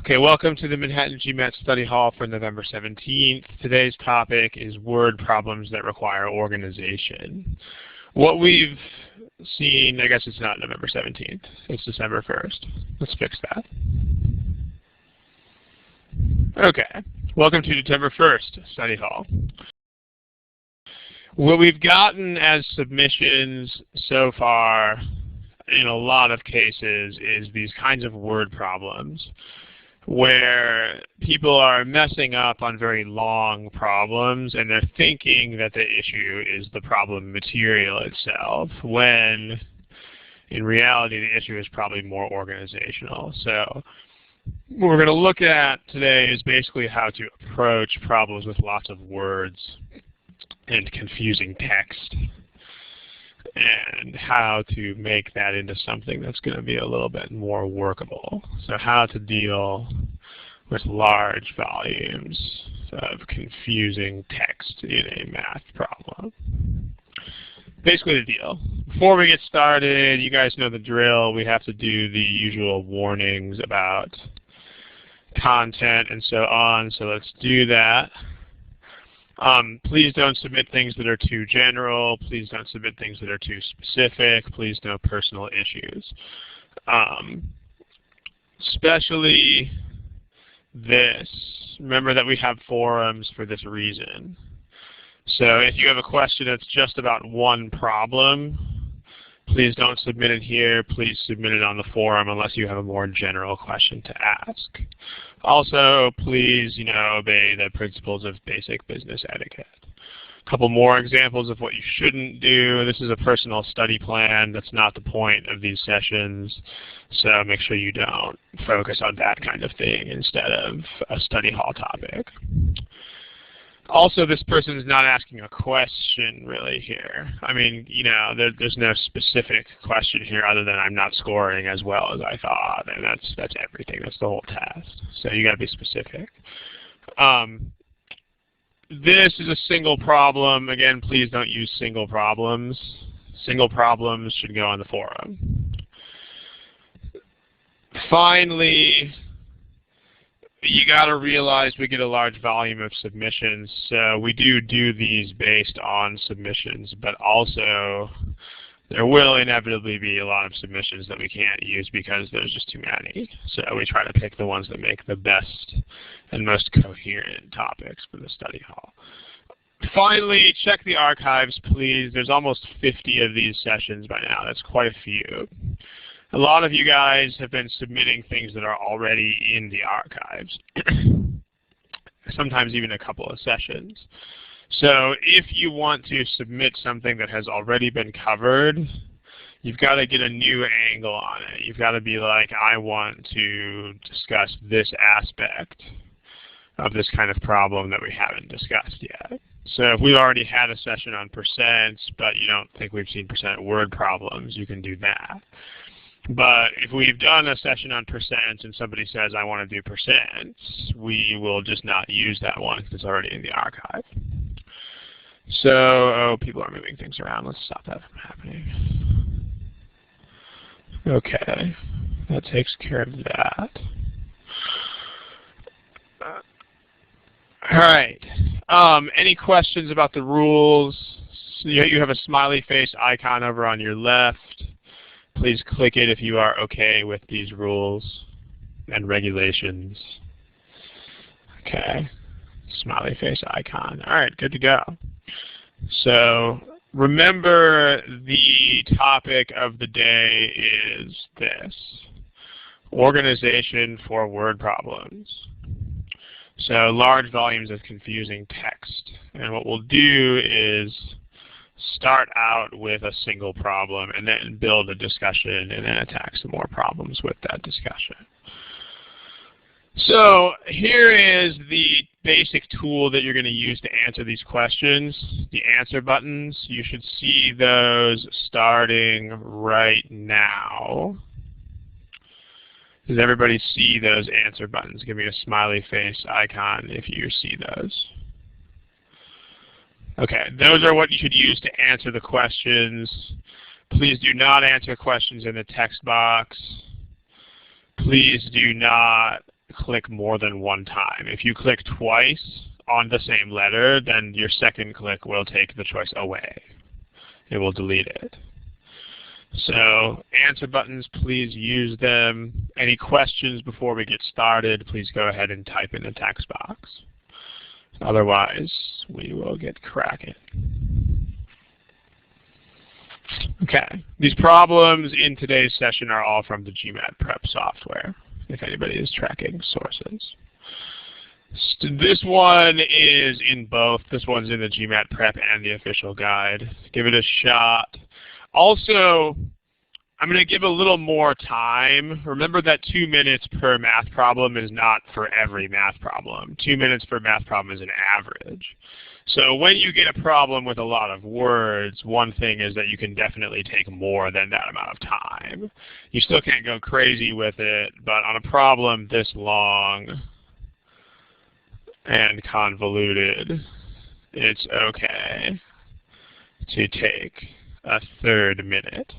Okay, welcome to the Manhattan GMAT Study Hall for November 17th. Today's topic is word problems that require organization. What we've seen, I guess it's not November 17th, it's December 1st. Let's fix that. Okay, welcome to December 1st Study Hall. What we've gotten as submissions so far in a lot of cases is these kinds of word problems where people are messing up on very long problems and they're thinking that the issue is the problem material itself, when in reality the issue is probably more organizational. So what we're going to look at today is basically how to approach problems with lots of words and confusing text, and how to make that into something that's going to be a little bit more workable. So how to deal with large volumes of confusing text in a math problem. Basically the deal. Before we get started, you guys know the drill. We have to do the usual warnings about content and so on, so let's do that. Please don't submit things that are too general. Please don't submit things that are too specific. Please no personal issues. Especially this. Remember that we have forums for this reason. So if you have a question that's just about one problem, please don't submit it here. Please submit it on the forum unless you have a more general question to ask. Also, please, obey the principles of basic business etiquette. A couple more examples of what you shouldn't do. This is a personal study plan. That's not the point of these sessions. So make sure you don't focus on that kind of thing instead of a study hall topic. Also, this person is not asking a question really here. I mean, there's no specific question here other than I'm not scoring as well as I thought, and that's everything. That's the whole test. So you got to be specific. This is a single problem. Again, please don't use single problems. Single problems should go on the forum. Finally, you got to realize we get a large volume of submissions, so we do these based on submissions, but also there will inevitably be a lot of submissions that we can't use because there's just too many. So we try to pick the ones that make the best and most coherent topics for the study hall. Finally, check the archives, please. There's almost 50 of these sessions by now. That's quite a few. A lot of you guys have been submitting things that are already in the archives, sometimes even a couple of sessions. So if you want to submit something that has already been covered, you've got to get a new angle on it. You've got to be like, I want to discuss this aspect of this kind of problem that we haven't discussed yet. So if we've already had a session on percents, but you don't think we've seen percent word problems, you can do that. But if we've done a session on percents and somebody says, I want to do percents, we will just not use that one because it's already in the archive. So, people are moving things around. Let's stop that from happening. Okay, that takes care of that. All right. Any questions about the rules? So you have a smiley face icon over on your left. Please click it if you are okay with these rules and regulations. Okay, smiley face icon. All right, good to go. So remember, the topic of the day is this: organization for word problems. So large volumes of confusing text. And what we'll do is start out with a single problem and then build a discussion and then attack some more problems with that discussion. So here is the basic tool that you're going to use to answer these questions, the answer buttons. You should see those starting right now. Does everybody see those answer buttons? Give me a smiley face icon if you see those. Okay, those are what you should use to answer the questions. Please do not answer questions in the text box. Please do not click more than one time. If you click twice on the same letter, then your second click will take the choice away. It will delete it. So answer buttons, please use them. Any questions before we get started, please go ahead and type in the text box. Otherwise, we will get cracking. Okay, these problems in today's session are all from the gmatprep software, if anybody is tracking sources. This one is in both. This one's in the gmatprep and the official guide. Give it a shot. Also, I'm going to give a little more time. Remember that 2 minutes per math problem is not for every math problem. 2 minutes per math problem is an average. So when you get a problem with a lot of words, one thing is that you can definitely take more than that amount of time. You still can't go crazy with it, but on a problem this long and convoluted, it's okay to take a third minute.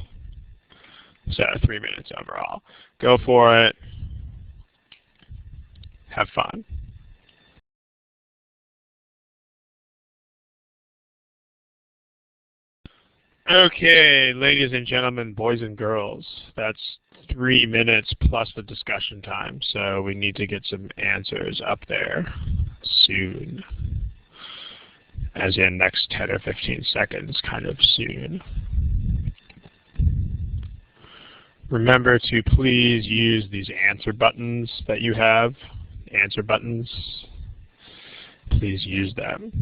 So 3 minutes overall. Go for it. Have fun. Okay, ladies and gentlemen, boys and girls, that's 3 minutes plus the discussion time, so we need to get some answers up there soon. As in next 10 or 15 seconds, kind of soon. Remember to please use these answer buttons that you have. Answer buttons. Please use them.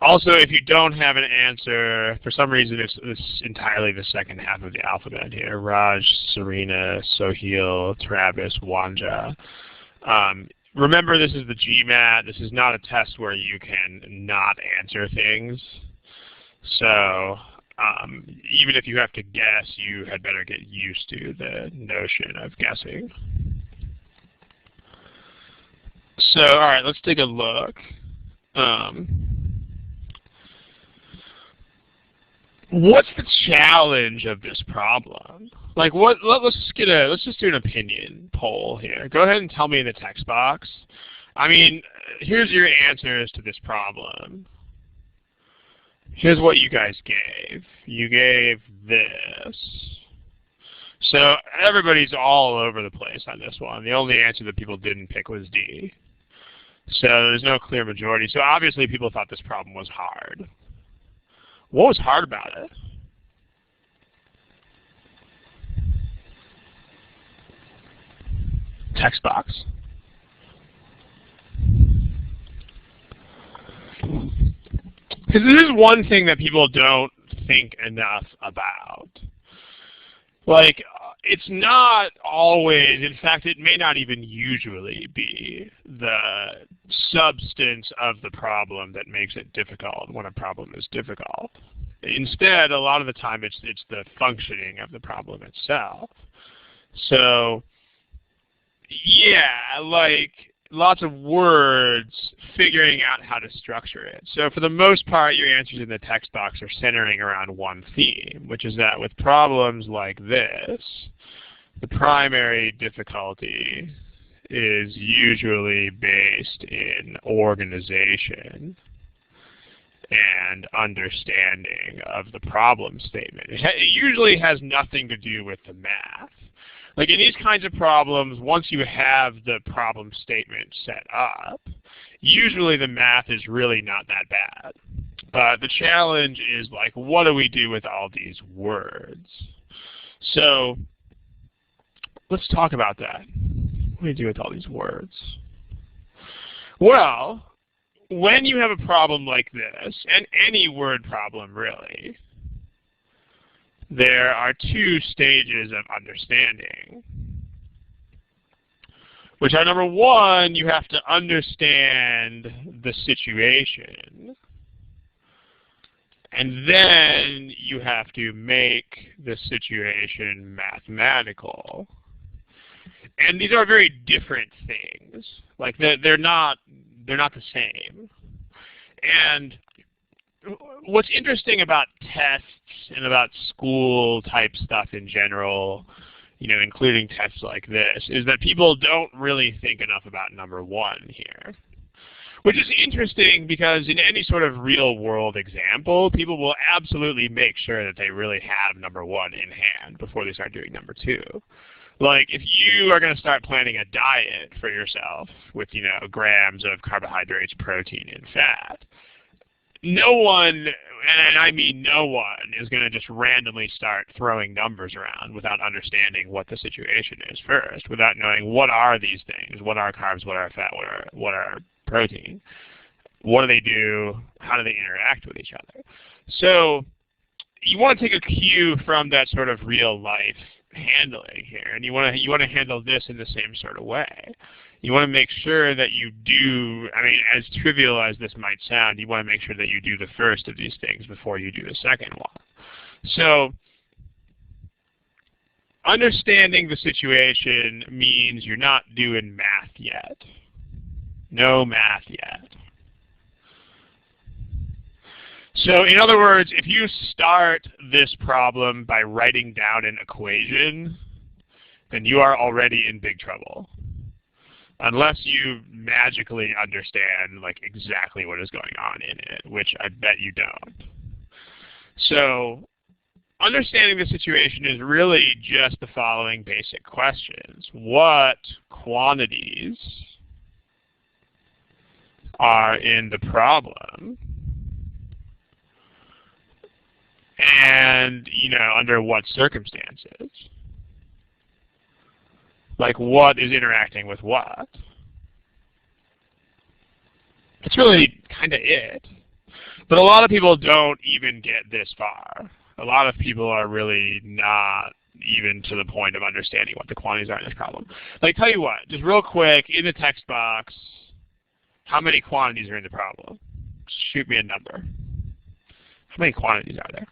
Also, if you don't have an answer, for some reason it's entirely the second half of the alphabet here. Raj, Serena, Sohil, Travis, Wanja. Remember, this is the GMAT. This is not a test where you can not answer things. So even if you have to guess, you had better get used to the notion of guessing. So, all right, let's take a look. What's the challenge of this problem? Like, let's just do an opinion poll here. Go ahead and tell me in the text box. I mean, here's your answers to this problem. Here's what you guys gave. You gave this. So everybody's all over the place on this one. The only answer that people didn't pick was D. So there's no clear majority. So obviously people thought this problem was hard. What was hard about it? Text box. Because this is one thing that people don't think enough about. Like, it's not always, in fact, it may not even usually be the substance of the problem that makes it difficult when a problem is difficult. Instead, a lot of the time, it's the functioning of the problem itself. So, yeah, like, lots of words, figuring out how to structure it. So for the most part, your answers in the text box are centering around one theme, which is that with problems like this, the primary difficulty is usually based in organization and understanding of the problem statement. It usually has nothing to do with the math. Like in these kinds of problems, once you have the problem statement set up, usually the math is really not that bad. But the challenge is like, what do we do with all these words? So let's talk about that. What do you do with all these words? Well, when you have a problem like this, and any word problem really, there are two stages of understanding, which are, number one, you have to understand the situation, and then you have to make the situation mathematical. And these are very different things. Like they're not the same. And what's interesting about tests and about school type stuff in general including tests like this, is that people don't really think enough about number one here. Which is interesting because in any sort of real-world example, people will absolutely make sure that they really have number one in hand before they start doing number two. Like, if you are going to start planning a diet for yourself with, grams of carbohydrates, protein, and fat, no one, and I mean no one, is going to just randomly start throwing numbers around without understanding what the situation is first, without knowing what are these things, what are carbs, what are fat, what are protein, what do they do, how do they interact with each other. So you want to take a cue from that sort of real life handling here, and you want to handle this in the same sort of way. You want to make sure that you do, as trivial as this might sound, you want to make sure that you do the first of these things before you do the second one. So understanding the situation means you're not doing math yet. No math yet. So in other words, if you start this problem by writing down an equation, then you are already in big trouble. Unless you magically understand exactly what is going on in it, which I bet you don't. So understanding the situation is really just the following basic questions. What quantities are in the problem? And, under what circumstances? Like, what is interacting with what? That's really kind of it. But a lot of people don't even get this far. A lot of people are really not even to the point of understanding what the quantities are in this problem. Like, tell you what, just real quick, in the text box, how many quantities are in the problem? Shoot me a number. How many quantities are there?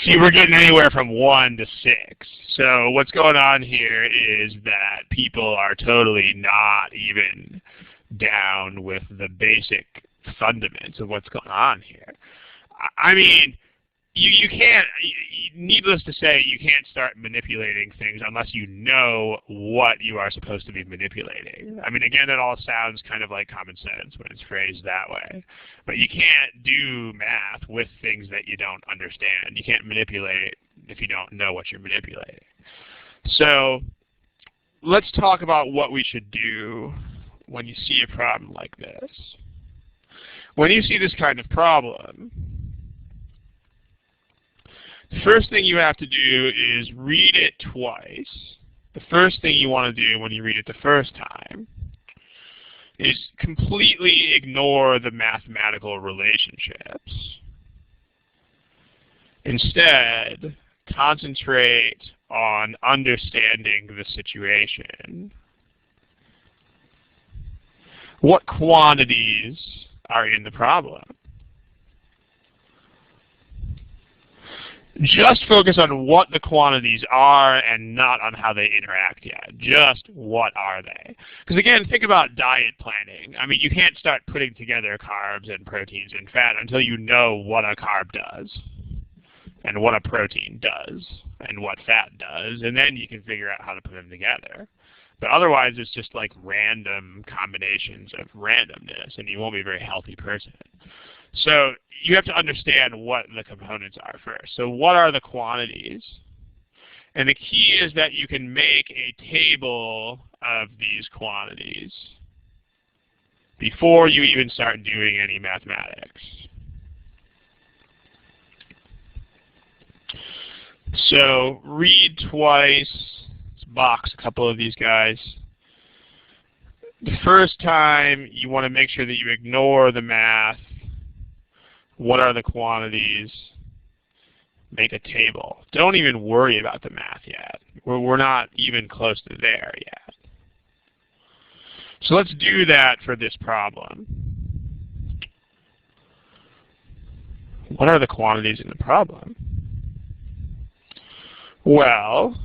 See, we're getting anywhere from 1 to 6. So what's going on here is that people are totally not even down with the basic fundamentals of what's going on here. You can't, needless to say, you can't start manipulating things unless you know what you are supposed to be manipulating. Again, it all sounds kind of like common sense when it's phrased that way. But you can't do math with things that you don't understand. You can't manipulate if you don't know what you're manipulating. So let's talk about what we should do when you see a problem like this. When you see this kind of problem, the first thing you have to do is read it twice. The first thing you want to do when you read it the first time is completely ignore the mathematical relationships. Instead, concentrate on understanding the situation. What quantities are in the problem? Just focus on what the quantities are and not on how they interact yet. Just what are they? Because again, think about diet planning. You can't start putting together carbs and proteins and fat until you know what a carb does and what a protein does and what fat does, and then you can figure out how to put them together. But otherwise, it's just like random combinations of randomness, and you won't be a very healthy person. So you have to understand what the components are first. So what are the quantities? And the key is that you can make a table of these quantities before you even start doing any mathematics. So read twice. Let's box a couple of these guys. The first time, you want to make sure that you ignore the math. What are the quantities? Make a table. Don't even worry about the math yet. We're not even close to there yet. So let's do that for this problem. What are the quantities in the problem? Well,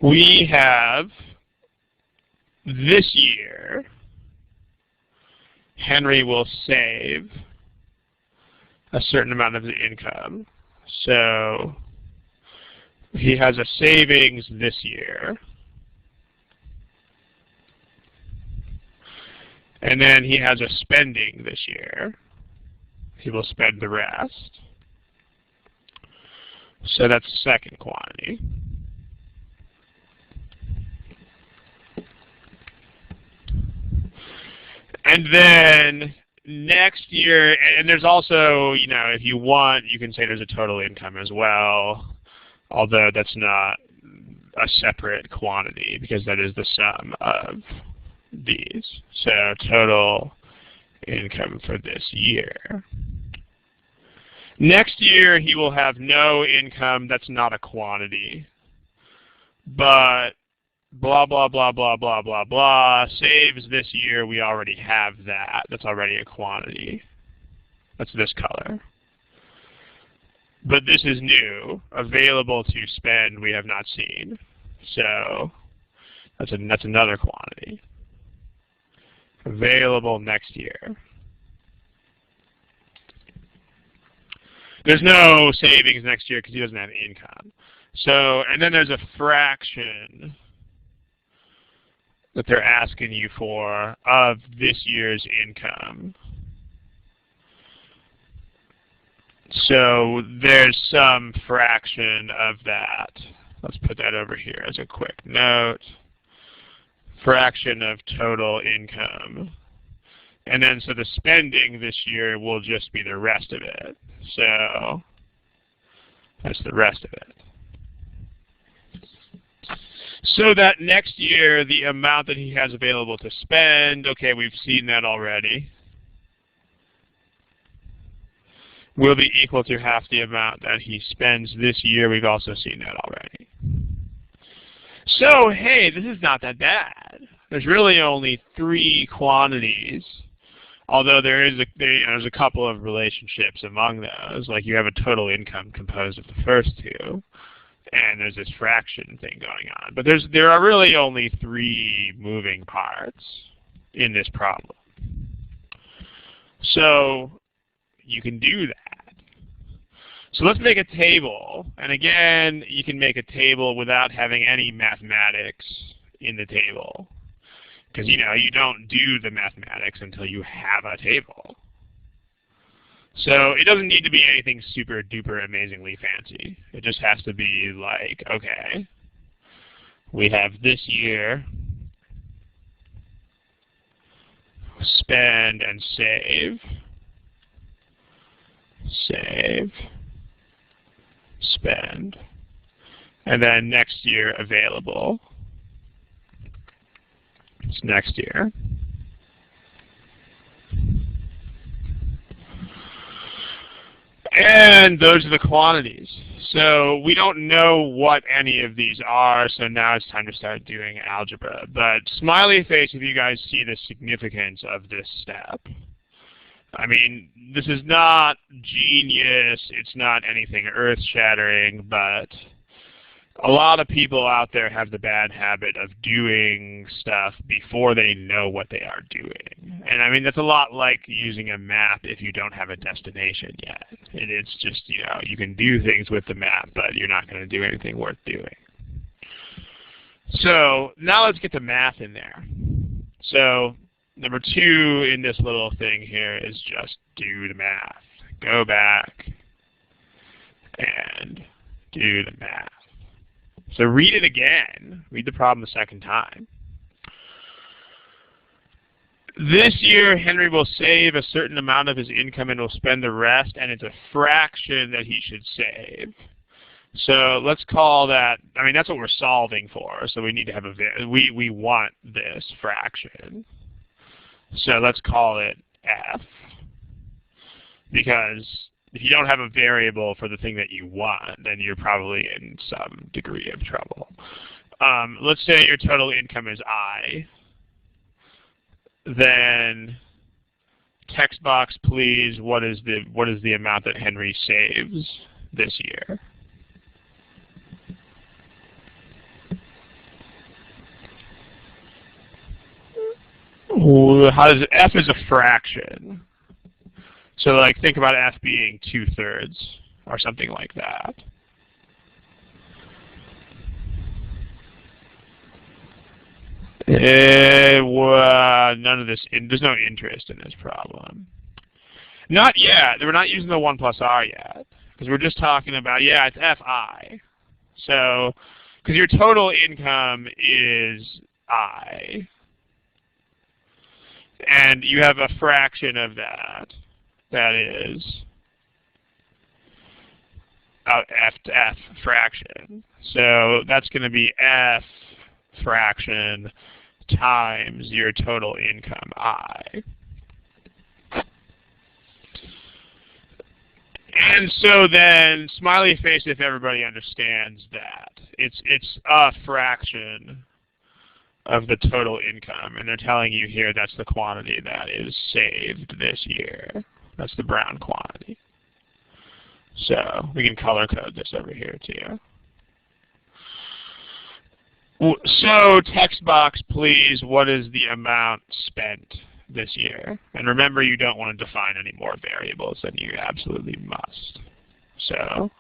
we have this year, Henry will save a certain amount of his income. So he has a savings this year. And then he has a spending this year. He will spend the rest. So that's the second quantity. And then next year, and there's also, if you want, you can say there's a total income as well, although that's not a separate quantity because that is the sum of these. So total income for this year. Next year, he will have no income. That's not a quantity. But blah, blah, blah, blah, blah, blah, blah. Saves this year, we already have that. That's already a quantity. That's this color. But this is new. Available to spend, we have not seen. So that's another quantity. Available next year. There's no savings next year because he doesn't have income. So, and then there's a fraction that they're asking you for of this year's income. So there's some fraction of that. Let's put that over here as a quick note. Fraction of total income. And then so the spending this year will just be the rest of it. So that's the rest of it. So that next year, the amount that he has available to spend, okay, we've seen that already, will be equal to half the amount that he spends this year. We've also seen that already. So, hey, this is not that bad. There's really only 3 quantities, although there's a couple of relationships among those. Like you have a total income composed of the first 2. And there's this fraction thing going on. But there are really only 3 moving parts in this problem. So you can do that. So let's make a table. And again, you can make a table without having any mathematics in the table. Because, you don't do the mathematics until you have a table. So it doesn't need to be anything super duper amazingly fancy. It just has to be like, okay, we have this year, spend and save, spend, and then next year available. It's next year. And those are the quantities. So we don't know what any of these are, so now it's time to start doing algebra. But smiley face if you guys see the significance of this step. I mean, this is not genius, it's not anything earth-shattering, but a lot of people out there have the bad habit of doing stuff before they know what they are doing. And I mean, that's a lot like using a map if you don't have a destination yet. And it's just, you can do things with the map, but you're not going to do anything worth doing. So now let's get the math in there. So number 2 in this little thing here is just do the math. Go back and do the math. So read it again. Read the problem a second time. This year, Henry will save a certain amount of his income and will spend the rest, and it's a fraction that he should save. So let's call that, I mean, that's what we're solving for. So we need to have we want this fraction. So let's call it F, because if you don't have a variable for the thing that you want, then you're probably in some degree of trouble. Let's say your total income is I. Then text box, please, what is the amount that Henry saves this year? How does f is a fraction? So like think about f being 2/3 or something like that. None of this. There's no interest in this problem. Not yet. We're not using the 1 plus r yet because we're just talking about it's fi. So because your total income is I, and you have a fraction of that. That is f to f fraction. So that's going to be f fraction times your total income I. And so then smiley face if everybody understands that. It's a fraction of the total income, and they're telling you here that's the quantity that is saved this year. That's the brown quantity. So we can color code this over here too. So text box, please, what is the amount spent this year? And remember, you don't want to define any more variables than you absolutely must. So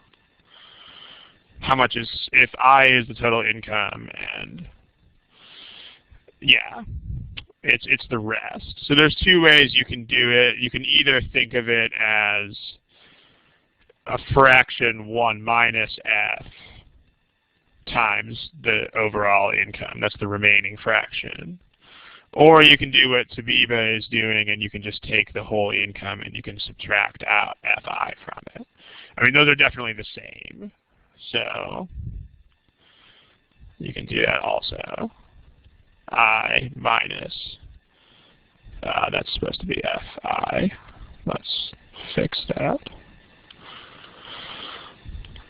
how much is, if I is the total income, and it's the rest. So there's two ways you can do it. You can either think of it as a fraction 1 minus f times the overall income. That's the remaining fraction. Or you can do what Tabiba is doing, and you can just take the whole income and you can subtract out fi from it. I mean, those are definitely the same. So you can do that also. I minus, that's supposed to be fi. Let's fix that.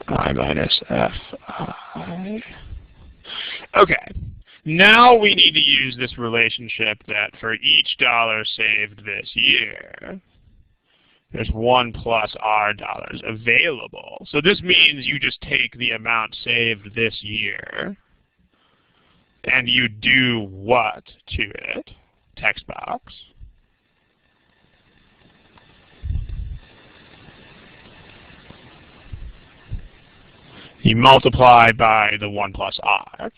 I minus fi. Okay. Now we need to use this relationship that for each dollar saved this year, there's 1 plus r dollars available. So this means you just take the amount saved this year and you do what to it? Text box. You multiply by the 1 plus r.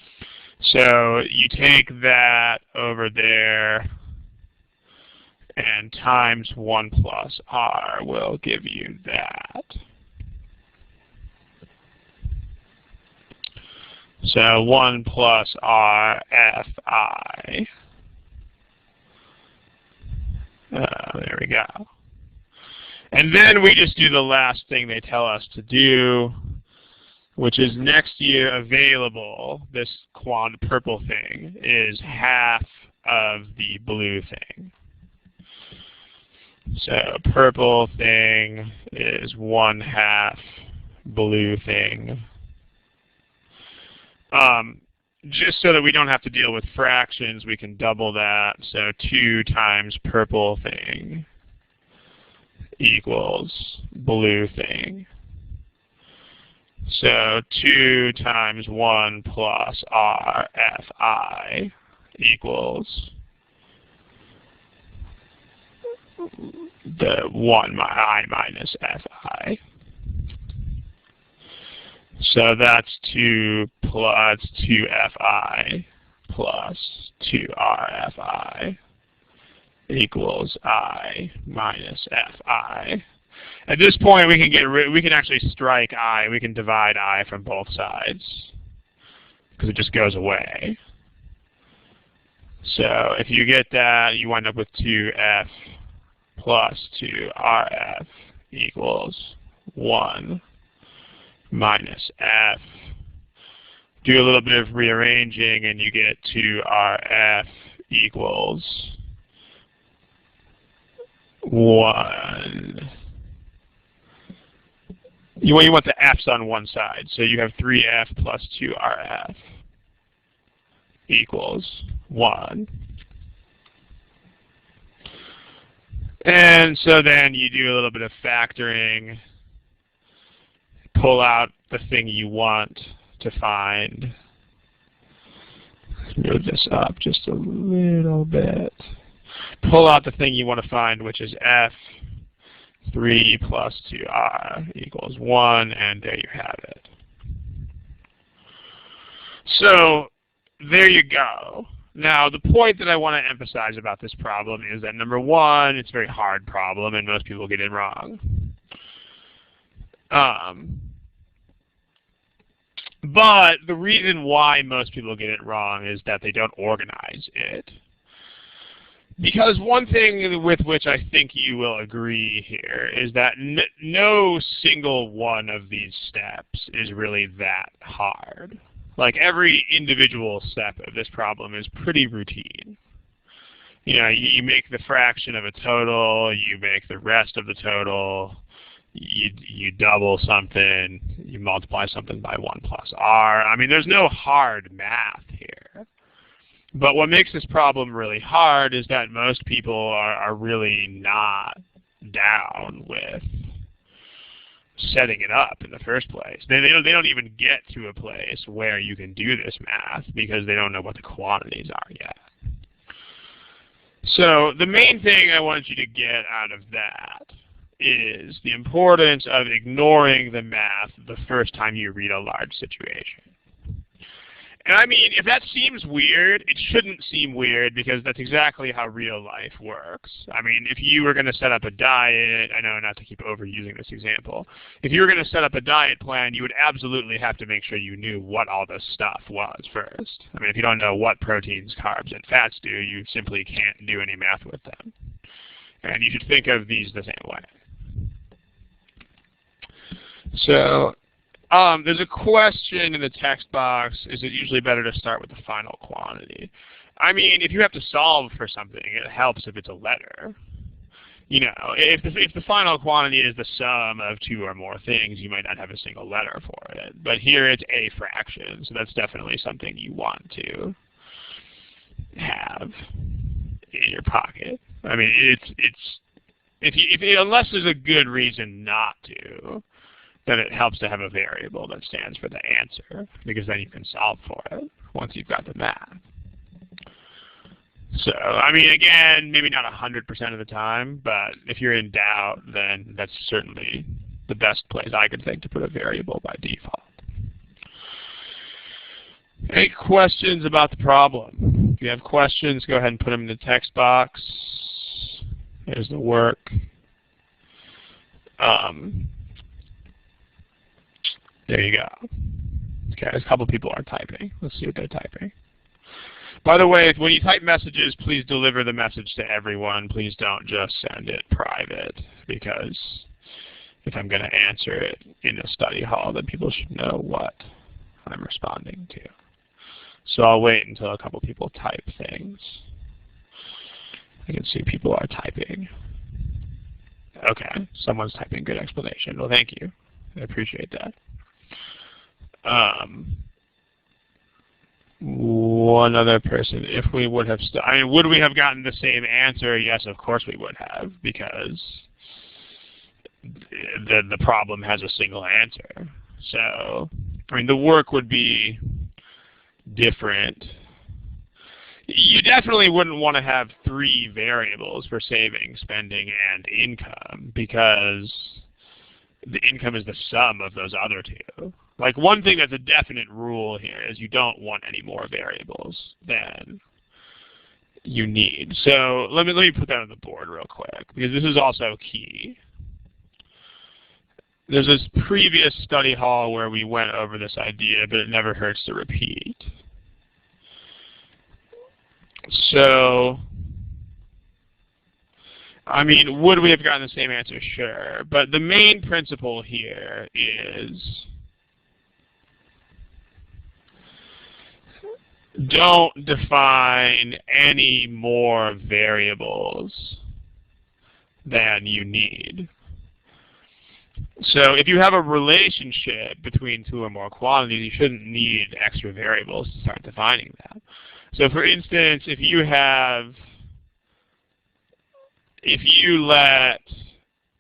So you take that over there and times 1 plus r will give you that. So 1 plus r fi. There we go. And then we just do the last thing they tell us to do, which is next year available, this Quant purple thing, is half of the blue thing. So purple thing is 1/2 blue thing. Just so that we don't have to deal with fractions, we can double that. So 2 times purple thing equals blue thing. So 2 times 1 plus r fi equals the 1 I minus fi. So that's 2 fi plus 2 r fi equals I minus fi. At this point, we can actually strike I. We can divide I from both sides because it just goes away. So if you get that, you wind up with 2f plus 2rf equals 1 minus f. Do a little bit of rearranging, and you get 2rf equals 1. You want the f's on one side, so you have 3f plus 2rf equals 1. And so then you do a little bit of factoring, pull out the thing you want to find. Let's move this up just a little bit. pull out the thing you want to find, which is f3 plus 2r equals 1, and there you have it. So there you go. Now, the point that I want to emphasize about this problem is that, number one, it's a very hard problem, and most people get it wrong. But the reason why most people get it wrong is that they don't organize it. Because one thing with which I think you will agree here is that no single one of these steps is really that hard. Like, every individual step of this problem is pretty routine. You know, you make the fraction of a total, you make the rest of the total, you double something, you multiply something by 1 plus r. I mean, there's no hard math here. But what makes this problem really hard is that most people are really not down with setting it up in the first place. They don't even get to a place where you can do this math because they don't know what the quantities are yet. So the main thing I want you to get out of that is the importance of ignoring the math the first time you read a large situation. And I mean, if that seems weird, it shouldn't seem weird because that's exactly how real life works. I mean, if you were going to set up a diet, I know not to keep overusing this example, if you were going to set up a diet plan, you would absolutely have to make sure you knew what all this stuff was first. I mean, if you don't know what proteins, carbs, and fats do, you simply can't do any math with them. And you should think of these the same way. So, there's a question in the text box, is it usually better to start with the final quantity? I mean, if you have to solve for something, it helps if it's a letter. You know, if the final quantity is the sum of 2 or more things, you might not have a single letter for it. But here it's a fraction, so that's definitely something you want to have in your pocket. I mean, unless there's a good reason not to, then it helps to have a variable that stands for the answer, because then you can solve for it once you've got the math. So, I mean, again, maybe not 100% of the time, but if you're in doubt, then that's certainly the best place I could think to put a variable by default. Any questions about the problem? If you have questions, go ahead and put them in the text box. There's the work. There you go. Okay, a couple people are typing. Let's see what they're typing. By the way, when you type messages, please deliver the message to everyone. Please don't just send it private, because if I'm going to answer it in a study hall, then people should know what I'm responding to. So I'll wait until a couple people type things. I can see people are typing. Okay, someone's typing good explanation. Well, thank you. I appreciate that. One other person, if we would have, I mean, would we have gotten the same answer? Yes, of course we would have, because the problem has a single answer. So, I mean, the work would be different. You definitely wouldn't want to have 3 variables for saving, spending, and income, because the income is the sum of those other 2. Like, one thing that's a definite rule here is you don't want any more variables than you need. So let me put that on the board real quick, because this is also key. There's this previous study hall where we went over this idea, but it never hurts to repeat. So, I mean, would we have gotten the same answer? Sure. But the main principle here is don't define any more variables than you need. So if you have a relationship between 2 or more quantities, you shouldn't need extra variables to start defining that. So for instance, if you let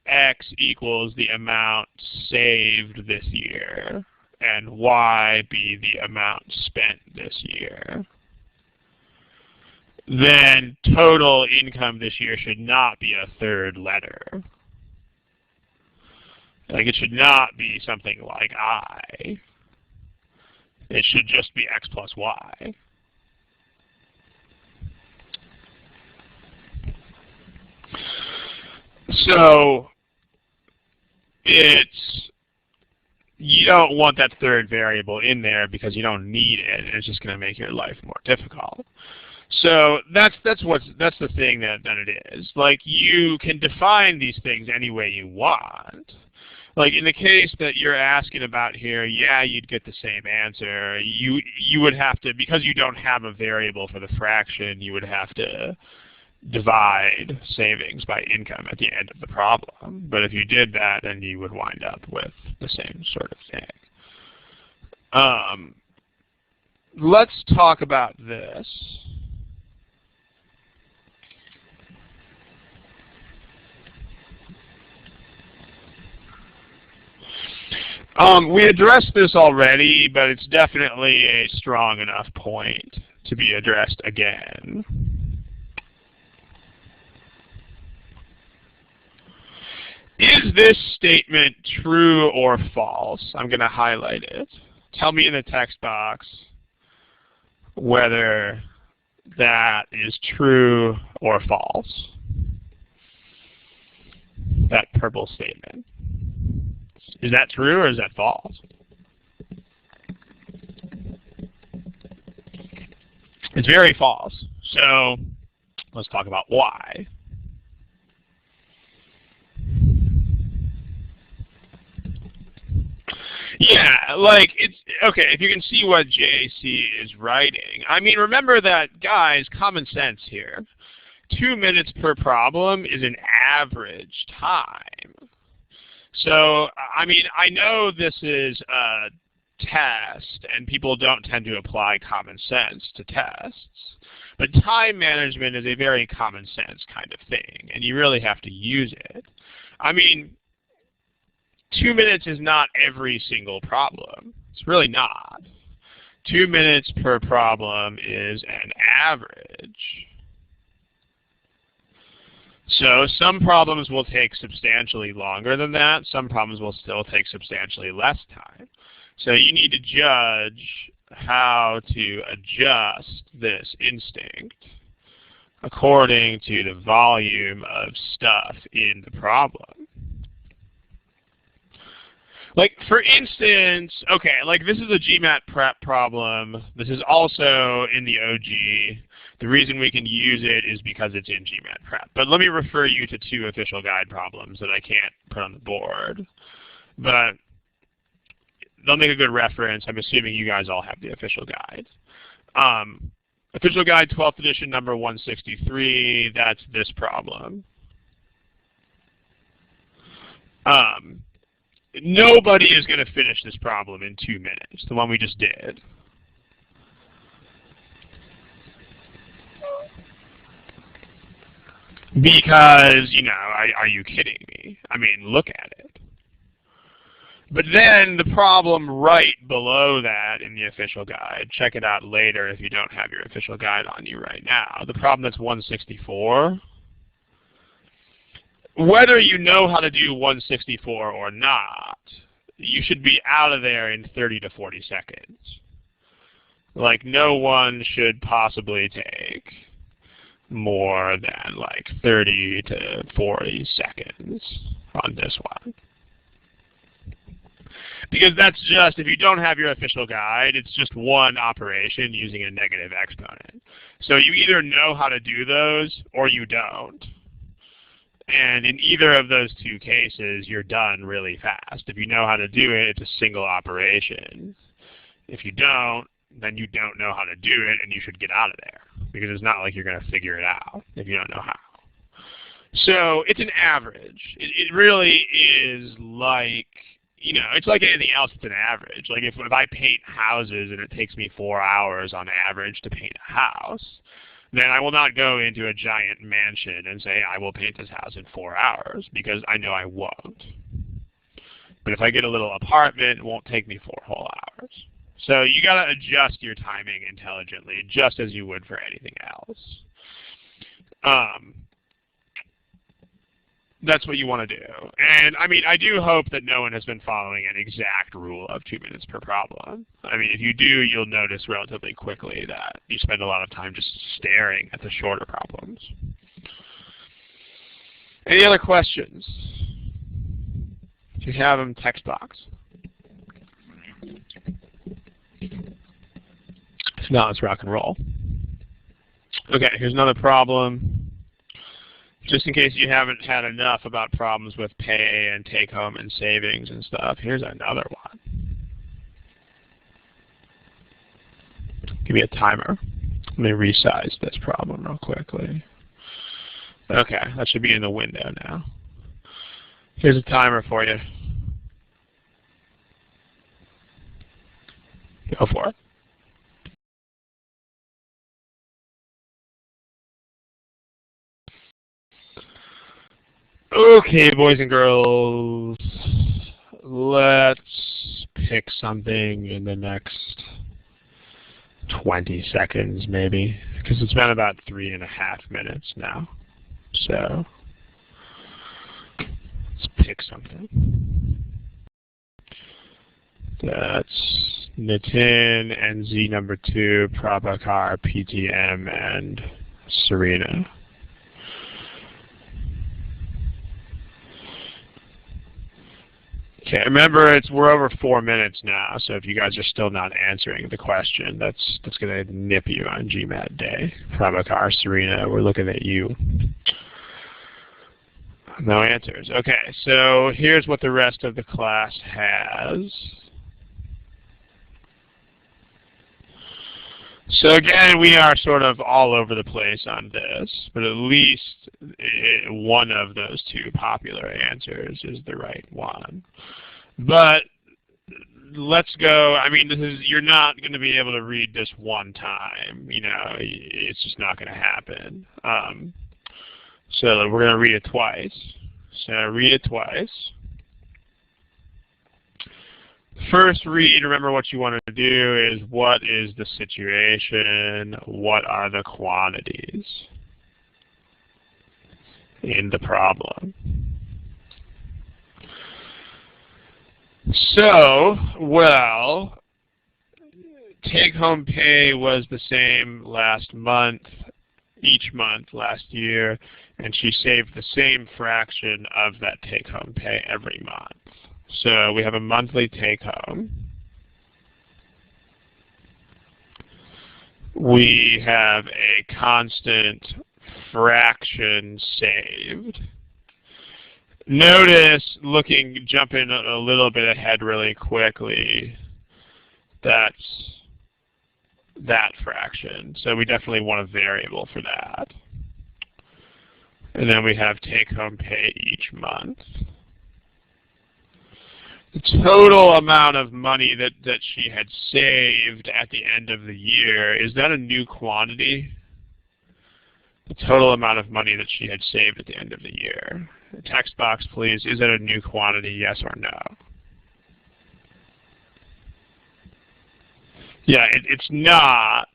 X equals the amount saved this year, and Y be the amount spent this year, then total income this year should not be a third letter. Like, it should not be something like I. It should just be X plus Y. So you don't want that third variable in there because you don't need it. It's just going to make your life more difficult. So that's the thing that it is. Like, you can define these things any way you want. Like, in the case that you're asking about here, yeah, you'd get the same answer. You would have to, because you don't have a variable for the fraction, you would have to divide savings by income at the end of the problem. But if you did that, then you would wind up with the same sort of thing. Let's talk about this. We addressed this already, but it's definitely a strong enough point to be addressed again. Is this statement true or false? I'm going to highlight it. Tell me in the text box whether that is true or false. That purple statement. Is that true or is that false? It's very false. So let's talk about why. Yeah, like, it's okay, if you can see what JC is writing. I mean, remember that, guys, common sense here. 2 minutes per problem is an average time. So, I mean, I know this is a test, and people don't tend to apply common sense to tests. But time management is a very common sense kind of thing, and you really have to use it. I mean, 2 minutes is not every single problem. It's really not. 2 minutes per problem is an average. So some problems will take substantially longer than that. Some problems will still take substantially less time. So you need to judge how to adjust this instinct according to the volume of stuff in the problem. Like, for instance, okay, like this is a GMAT problem. This is also in the OG. The reason we can use it is because it's in gmatprep. But let me refer you to 2 official guide problems that I can't put on the board. But they'll make a good reference. I'm assuming you guys all have the official guide. Official guide 12th edition number 163, that's this problem. Nobody is going to finish this problem in 2 minutes, the one we just did. Because, you know, are you kidding me? I mean, look at it. But then the problem right below that in the official guide, check it out later if you don't have your official guide on you right now, the problem that's 164, whether you know how to do 164 or not, you should be out of there in 30 to 40 seconds. Like, no one should possibly take more than like 30 to 40 seconds on this one. Because that's just, if you don't have your official guide, it's just one operation using a negative exponent. So you either know how to do those or you don't. And in either of those 2 cases, you're done really fast. If you know how to do it, it's a single operation. If you don't, then you don't know how to do it, and you should get out of there. Because it's not like you're going to figure it out if you don't know how. So it's an average. It really is like, you know, it's like anything else that's an average. Like if I paint houses and it takes me 4 hours on average to paint a house, then I will not go into a giant mansion and say, I will paint this house in 4 hours, because I know I won't. But if I get a little apartment, it won't take me 4 whole hours. So you got to adjust your timing intelligently, just as you would for anything else. That's what you want to do. And I mean, I do hope that no one has been following an exact rule of 2 minutes per problem. I mean, if you do, you'll notice relatively quickly that you spend a lot of time just staring at the shorter problems. Any other questions? If you have them, text box. If not, let's rock and roll. Okay, here's another problem. Just in case you haven't had enough about problems with pay and take-home and savings and stuff, here's another one. Give me a timer. Let me resize this problem real quickly. Okay, that should be in the window now. Here's a timer for you. Go for it. Okay, boys and girls, let's pick something in the next 20 seconds maybe, because it's been about 3.5 minutes now. So let's pick something. That's Nitin and Z number 2, Prabhakar, PTM, and Serena. Okay, remember we're over 4 minutes now, so if you guys are still not answering the question, that's going to nip you on GMAT day. Prabhakar, Serena, we're looking at you. No answers. Okay, so here's what the rest of the class has. So again, we are sort of all over the place on this, but at least one of those 2 popular answers is the right one. But let's go. I mean, you're not going to be able to read this one time. You know, it's just not going to happen. So we're going to read it twice. So read it twice. First read, remember what you want to do is what is the situation, what are the quantities in the problem. So, well, take-home pay was the same last month, each month last year, and she saved the same fraction of that take-home pay every month. So we have a monthly take-home. We have a constant fraction saved. Notice, jumping a little bit ahead really quickly, that's that fraction. So we definitely want a variable for that. And then we have take-home pay each month. The total amount of money that she had saved at the end of the year, is that a new quantity? The total amount of money that she had saved at the end of the year. Text box, please. Is that a new quantity, yes or no? Yeah, it's not,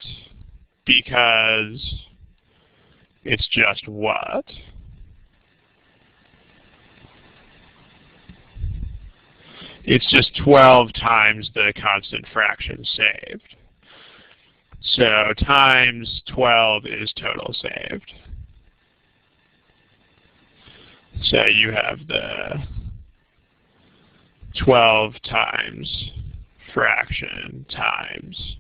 because it's just what? It's just 12 times the constant fraction saved. So times 12 is total saved. So you have the 12 times fraction times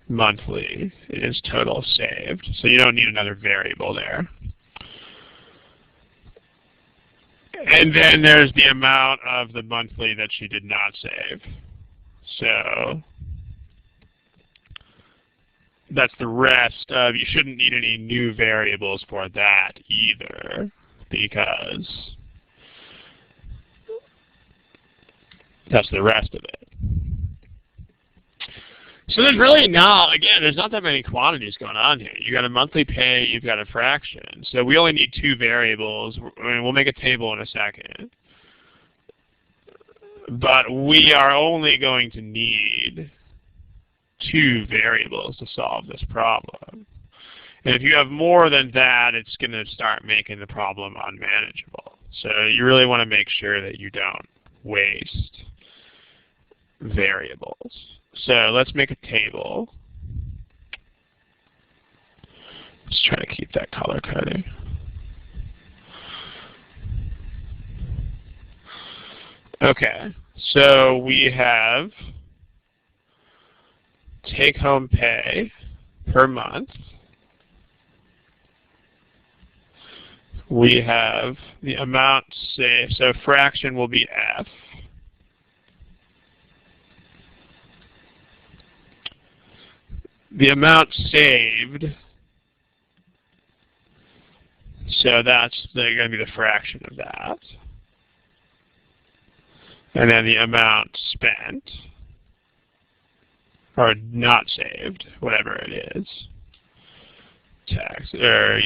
monthly is total saved. So you don't need another variable there. And then there's the amount of the monthly that she did not save. So that's the rest of, you shouldn't need any new variables for that either, because that's the rest of it. So there's really not, again, there's not that many quantities going on here. You got a monthly pay, you've got a fraction. So we only need 2 variables. I mean, we'll make a table in a second. But we are only going to need 2 variables to solve this problem. And if you have more than that, it's going to start making the problem unmanageable. So you really want to make sure that you don't waste variables. So let's make a table. Let's try to keep that color coding. Okay, so we have take-home pay per month. We have the amount saved, so fraction will be F. The amount saved, so that's going to be the fraction of that. And then the amount spent, or not saved, whatever it is, tax, or,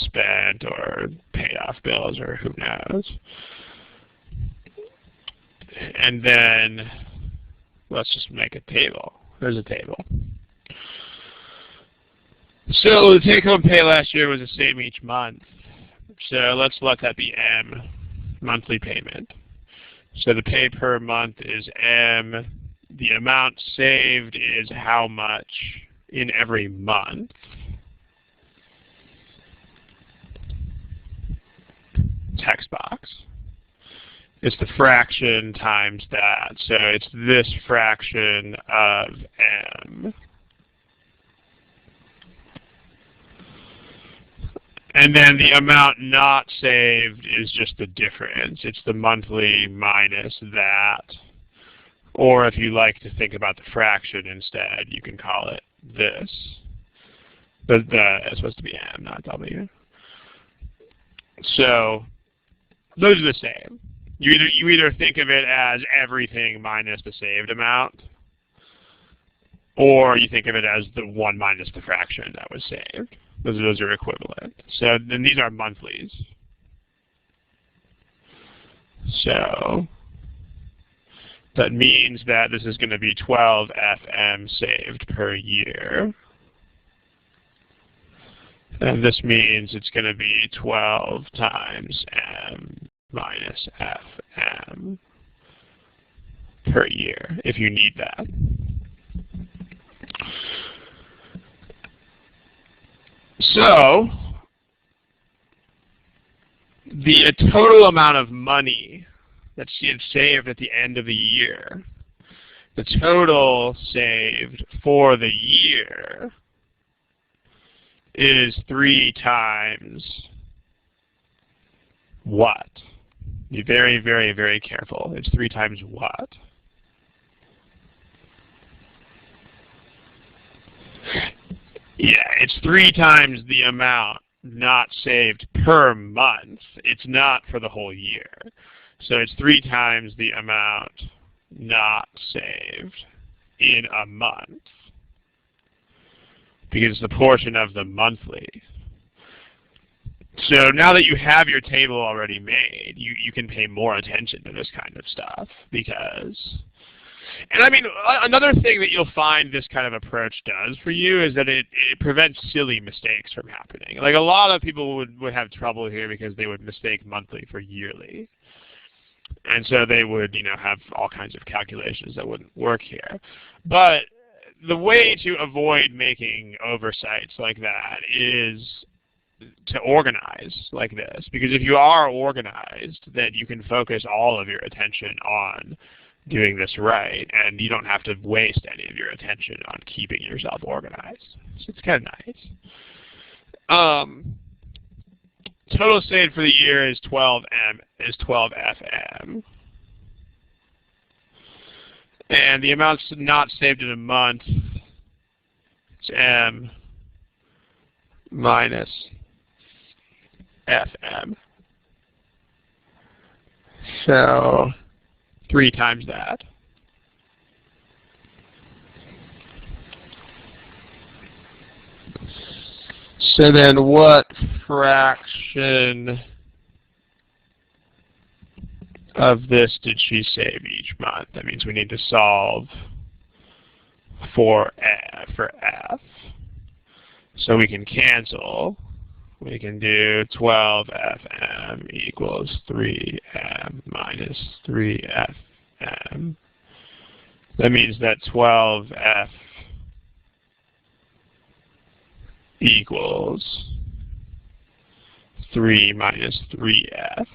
spent, or paid off bills, or who knows. And then let's just make a table. There's a table. So the take-home pay last year was the same each month. So let's let that be M, monthly payment. So the pay per month is M. The amount saved is how much in every month. Text box. It's the fraction times that. So it's this fraction of M. And then the amount not saved is just the difference. It's the monthly minus that. Or if you like to think about the fraction instead, you can call it this. But it's supposed to be M, not W. So those are the same. You either think of it as everything minus the saved amount, or you think of it as the one minus the fraction that was saved. Those are equivalent. So then these are monthlies. So that means that this is going to be 12 FM saved per year. And this means it's going to be 12 times M minus FM per year, if you need that. So the total amount of money that's saved at the end of the year, the total saved for the year is 3 times what? Be very, very, very careful. It's 3 times what? Yeah, it's 3 times the amount not saved per month. It's not for the whole year. So it's 3 times the amount not saved in a month, because it's the portion of the monthly. So now that you have your table already made, you can pay more attention to this kind of stuff, because, and I mean, another thing that you'll find this kind of approach does for you is that it prevents silly mistakes from happening. Like, a lot of people would have trouble here because they would mistake monthly for yearly. And so they would, have all kinds of calculations that wouldn't work here. But the way to avoid making oversights like that is to organize like this. Because if you are organized, then you can focus all of your attention on doing this right, and you don't have to waste any of your attention on keeping yourself organized. So it's kind of nice. Total saved for the year is 12 FM. And the amounts not saved in a month is M minus FM. So 3 times that. So then what fraction of this did she save each month? That means we need to solve for F. So we can cancel. We can do 12fm equals 3m minus 3fm. That means that 12f equals 3 minus 3f.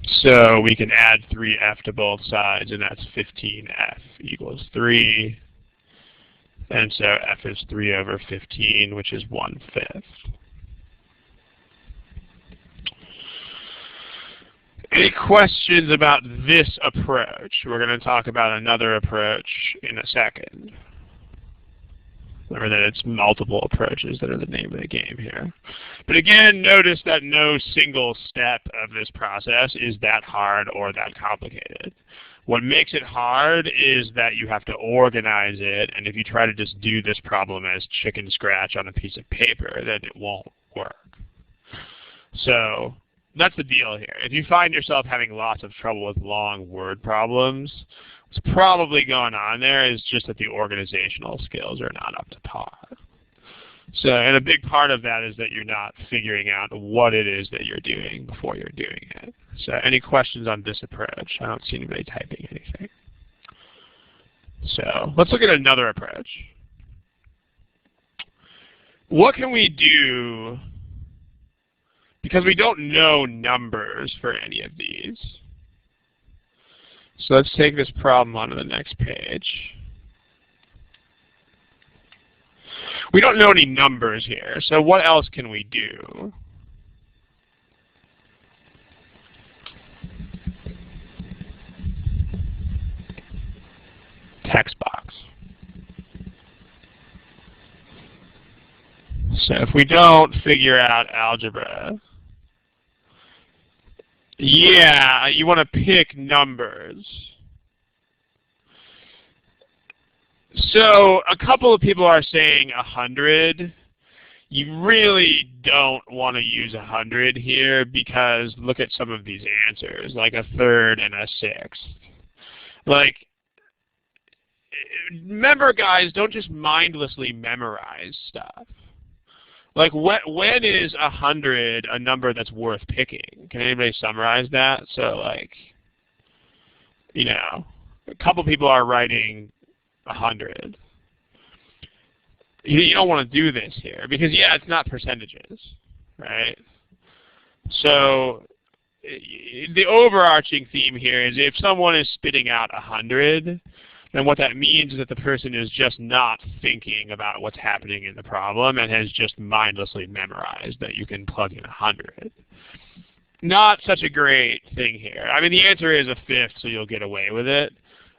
So we can add 3f to both sides, and that's 15f equals 3. And so f is 3 over 15, which is 1/5. Any questions about this approach? We're going to talk about another approach in a second. Remember that it's multiple approaches that are the name of the game here. But again, notice that no single step of this process is that hard or that complicated. What makes it hard is that you have to organize it, and if you try to just do this problem as chicken scratch on a piece of paper, then it won't work. So that's the deal here. If you find yourself having lots of trouble with long word problems, what's probably going on there is just that the organizational skills are not up to par. So, and a big part of that is that you're not figuring out what it is that you're doing before you're doing it. So any questions on this approach? I don't see anybody typing anything. So let's look at another approach. What can we do, because we don't know numbers for any of these. So let's take this problem onto the next page. We don't know any numbers here, so what else can we do? Text box. So if we don't figure out algebra, yeah, you want to pick numbers. So a couple of people are saying 100. You really don't want to use 100 here because look at some of these answers, like a third and a sixth. Like, remember, guys, don't just mindlessly memorize stuff. Like, when is 100 a number that's worth picking? Can anybody summarize that? So, like, you know, a couple people are writing 100. You don't want to do this here because, yeah, it's not percentages, right? So the overarching theme here is if someone is spitting out 100, then what that means is that the person is just not thinking about what's happening in the problem and has just mindlessly memorized that you can plug in 100. Not such a great thing here. I mean, the answer is a fifth, so you'll get away with it.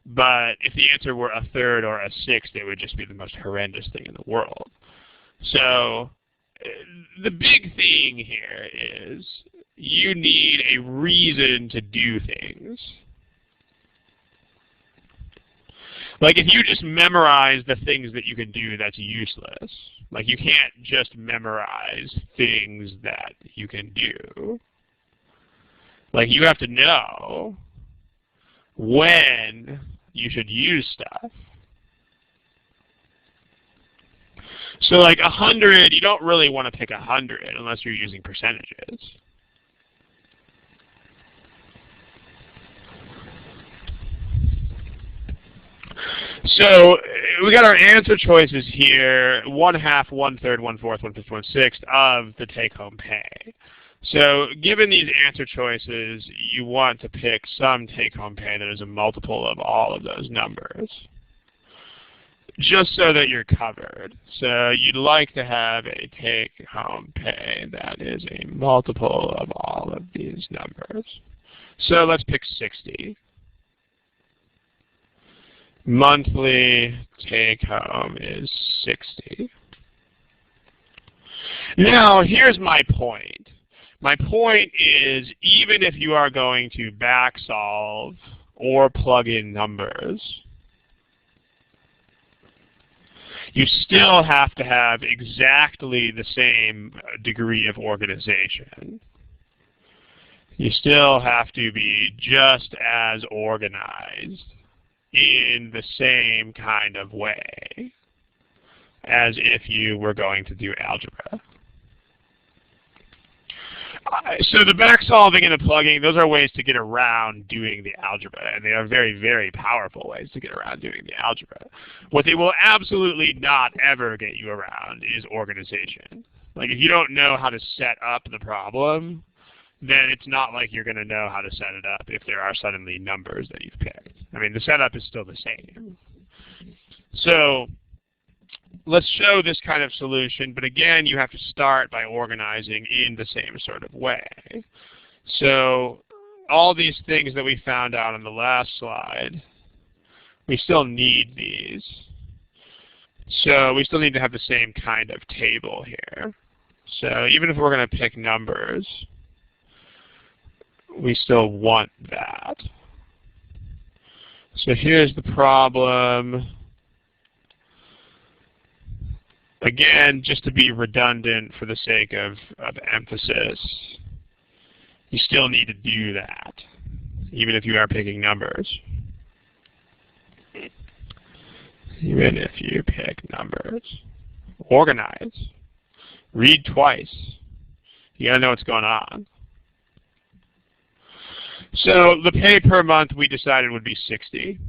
But if the answer were a third or a sixth, it would just be the most horrendous thing in the world. So the big thing here is you need a reason to do things. Like if you just memorize the things that you can do, that's useless. Like you can't just memorize things that you can do. Like you have to know when you should use stuff. So like 100, you don't really want to pick 100 unless you're using percentages. So we got our answer choices here: 1/2, 1/3, 1/4, 1/5, 1/6 of the take-home pay. So given these answer choices, you want to pick some take-home pay that is a multiple of all of those numbers, just so that you're covered. So you'd like to have a take-home pay that is a multiple of all of these numbers. So let's pick 60. Monthly take-home is 60. Now, here's my point. My point is, even if you are going to back solve or plug in numbers, you still have to have exactly the same degree of organization. You still have to be just as organized in the same kind of way as if you were going to do algebra. So the back solving and the plugging, those are ways to get around doing the algebra, and they are very, very powerful ways to get around doing the algebra. What they will absolutely not ever get you around is organization. Like, if you don't know how to set up the problem, then it's not like you're going to know how to set it up if there are suddenly numbers that you've picked. I mean, the setup is still the same. So let's show this kind of solution, but again, you have to start by organizing in the same sort of way. So all these things that we found out on the last slide, we still need these. So we still need to have the same kind of table here. So even if we're going to pick numbers, we still want that. So here's the problem. Again, just to be redundant for the sake of emphasis, you still need to do that, even if you are picking numbers. Even if you pick numbers. Organize. Read twice. You gotta know what's going on. So the pay per month we decided would be 60.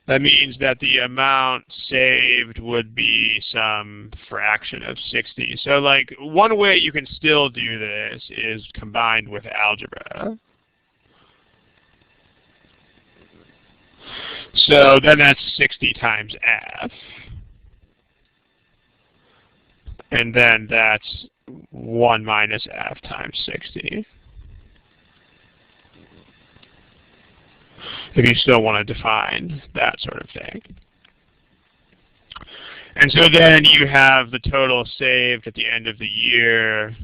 That means that the amount saved would be some fraction of 60. So like one way you can still do this is combined with algebra. So then that's 60 times f. And then that's 1 minus f times 60. If you still want to define that sort of thing. And so then you have the total saved at the end of the year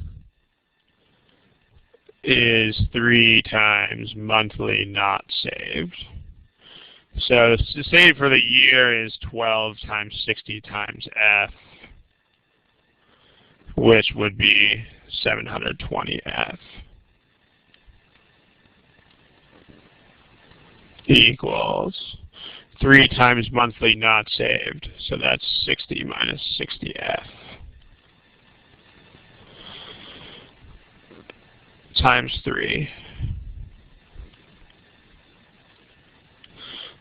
is 3 times monthly not saved. So the saved for the year is 12 times 60 times f, which would be 720f. Equals 3 times monthly not saved. So that's 60 minus 60f times 3.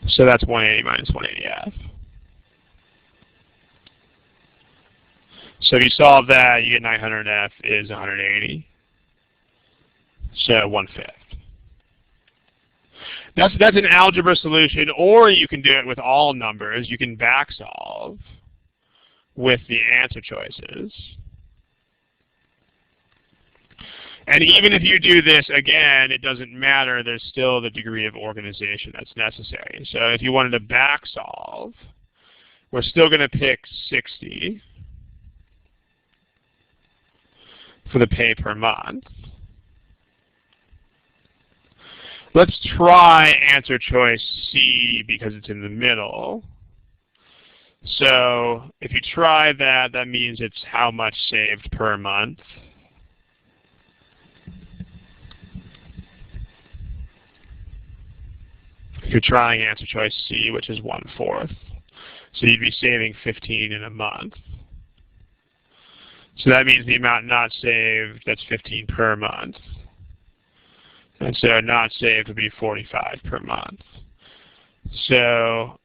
So that's 180 minus 180f. So if you solve that, you get 900f is 180. So 1/5. That's an algebra solution, or you can do it with all numbers. You can back solve with the answer choices. And even if you do this, again, it doesn't matter. There's still the degree of organization that's necessary. So if you wanted to back solve, we're still going to pick 60 for the pay per month. Let's try answer choice C because it's in the middle. So if you try that, that means it's how much saved per month. If you're trying answer choice C, which is 1/4. So you'd be saving 15 in a month. So that means the amount not saved, that's 15 per month. And so not saved would be 45 per month. So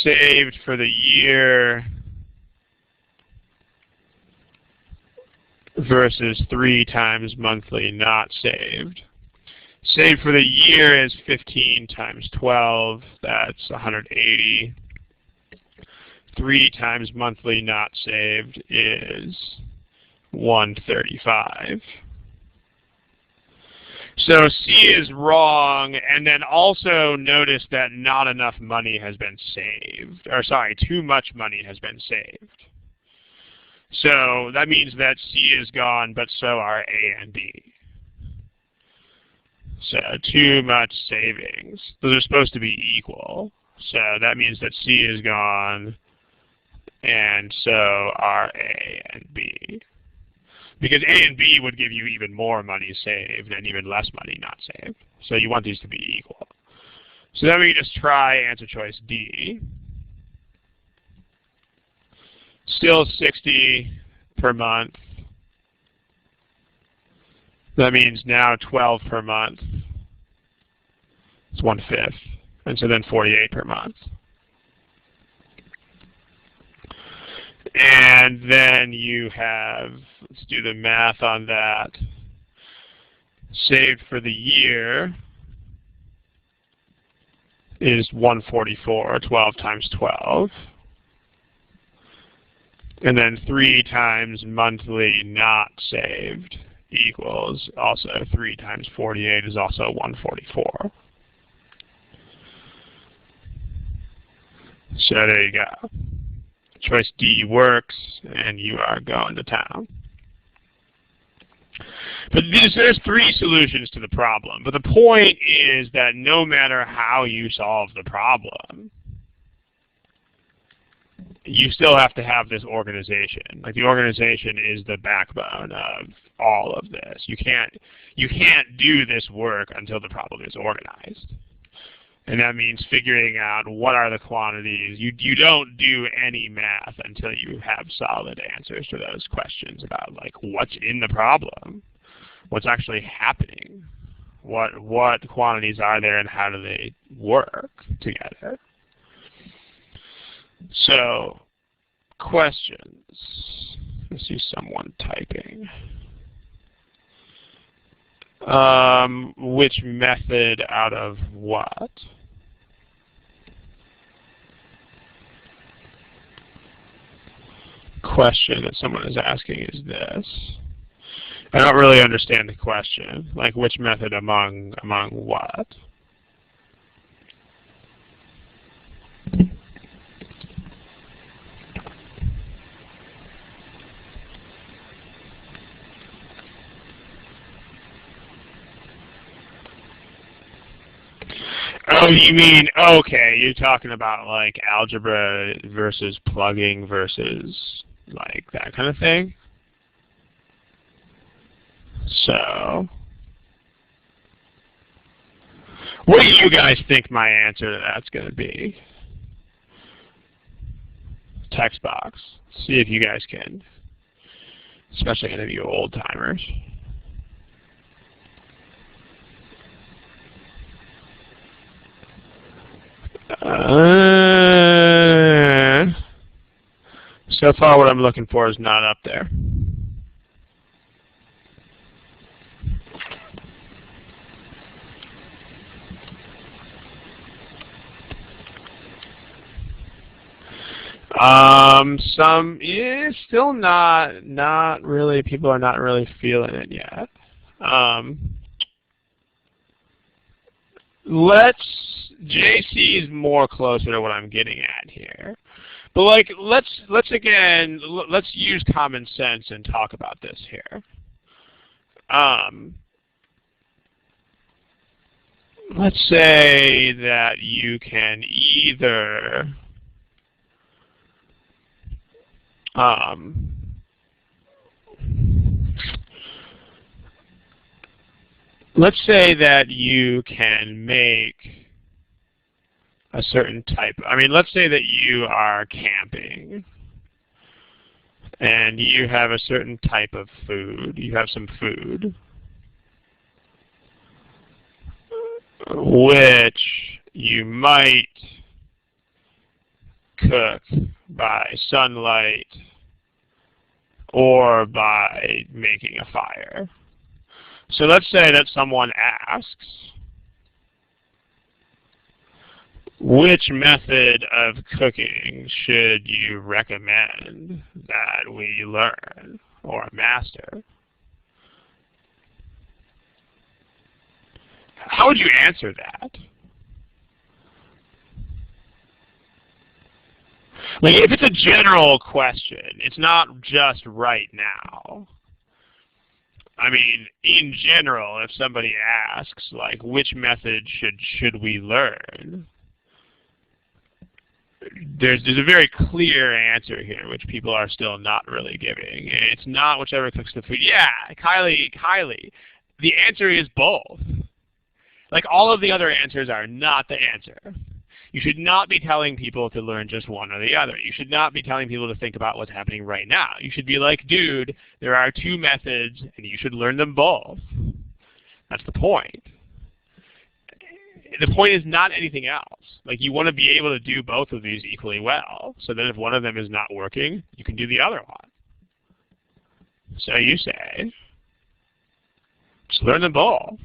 saved for the year versus 3 times monthly not saved. Saved for the year is 15 times 12, that's 180. 3 times monthly not saved is 135. So C is wrong, and then also notice that not enough money has been saved. Or sorry, too much money has been saved. So that means that C is gone, but so are A and B. So too much savings. Those are supposed to be equal. So that means that C is gone, and so are A and B. Because A and B would give you even more money saved and even less money not saved. So you want these to be equal. So then we just try answer choice D. Still 60 per month. That means now 12 per month. It's 1/5. And so then 48 per month. And then you have, let's do the math on that, saved for the year is 144, 12 times 12. And then 3 times monthly not saved equals also 3 times 48 is also 144. So there you go. Choice D works, and you are going to town. But there's 3 solutions to the problem. But the point is that no matter how you solve the problem, you still have to have this organization. Like, the organization is the backbone of all of this. You can't do this work until the problem is organized. And that means figuring out what are the quantities. You don't do any math until you have solid answers to those questions about, like, what's in the problem, what's actually happening, what quantities are there, and how do they work together. So, questions. I see someone typing. Which method out of what? Question that someone is asking is this. I don't really understand the question. Like, which method among what? Oh, you mean, okay, you're talking about, like, algebra versus plugging versus, like, that kind of thing? So, what do you guys think my answer to that's going to be? Text box. See if you guys can, especially any of you old timers. So far what I'm looking for is not up there. Some still not really. People are not really feeling it yet. JC is more closer to what I'm getting at here. But, like, let's use common sense and talk about this here. Let's say that you can either let's say that you can make a certain type. I mean, let's say that you are camping and you have a certain type of food. You have some food which you might cook by sunlight or by making a fire. So let's say that someone asks, which method of cooking should you recommend that we learn or master? How would you answer that? Like, if it's a general question, it's not just right now. I mean, in general, if somebody asks, like, which method should we learn, there's a very clear answer here, which people are still not really giving. And it's not whichever cooks the food. Yeah, Kylie, the answer is both. Like, all of the other answers are not the answer. You should not be telling people to learn just one or the other. You should not be telling people to think about what's happening right now. You should be like, dude, there are two methods, and you should learn them both. That's the point. The point is not anything else. Like, you want to be able to do both of these equally well, so that if one of them is not working, you can do the other one. So you say, just learn them both.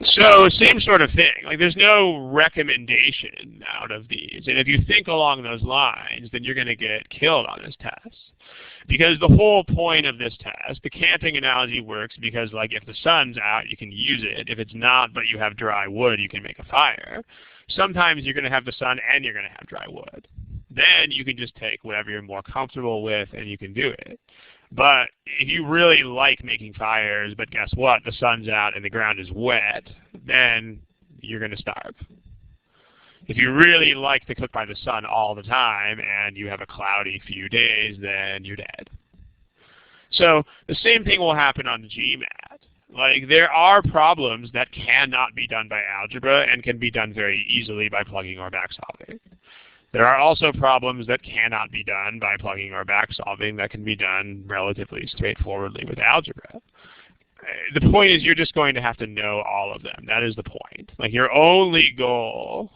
So same sort of thing. Like, there's no recommendation out of these. And if you think along those lines, then you're going to get killed on this test. Because the whole point of this test, the camping analogy works because, like, if the sun's out, you can use it. If it's not, but you have dry wood, you can make a fire. Sometimes you're going to have the sun and you're going to have dry wood. Then you can just take whatever you're more comfortable with and you can do it. But if you really like making fires, but guess what, the sun's out and the ground is wet, then you're going to starve. If you really like to cook by the sun all the time and you have a cloudy few days, then you're dead. So the same thing will happen on GMAT. Like, there are problems that cannot be done by algebra and can be done very easily by plugging or back solving. There are also problems that cannot be done by plugging or back solving that can be done relatively straightforwardly with algebra. The point is, you're just going to have to know all of them. That is the point. Like, your only goal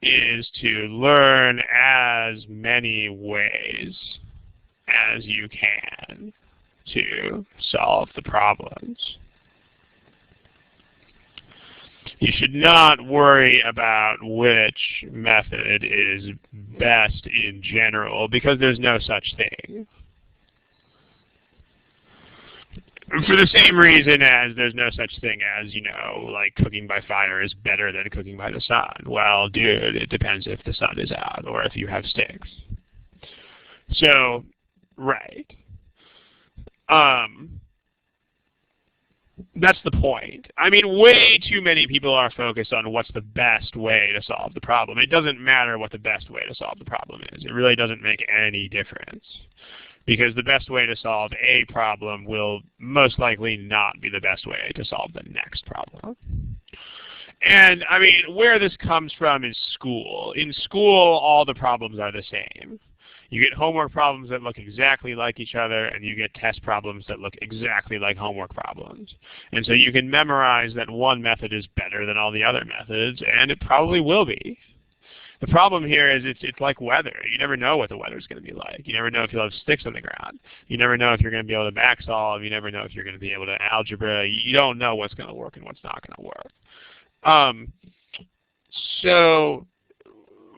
is to learn as many ways as you can to solve the problems. You should not worry about which method is best in general, because there's no such thing. For the same reason as there's no such thing as, you know, like cooking by fire is better than cooking by the sun. Well, dude, it depends if the sun is out or if you have sticks. So, right. That's the point. I mean, way too many people are focused on what's the best way to solve the problem. It doesn't matter what the best way to solve the problem is. It really doesn't make any difference. Because the best way to solve a problem will most likely not be the best way to solve the next problem. And, I mean, where this comes from is school. In school, all the problems are the same. You get homework problems that look exactly like each other, and you get test problems that look exactly like homework problems. And so you can memorize that one method is better than all the other methods, and it probably will be. The problem here is it's like weather. You never know what the weather's going to be like. You never know if you'll have sticks on the ground. You never know if you're going to be able to back solve. You never know if you're going to be able to algebra. You don't know what's going to work and what's not going to work. So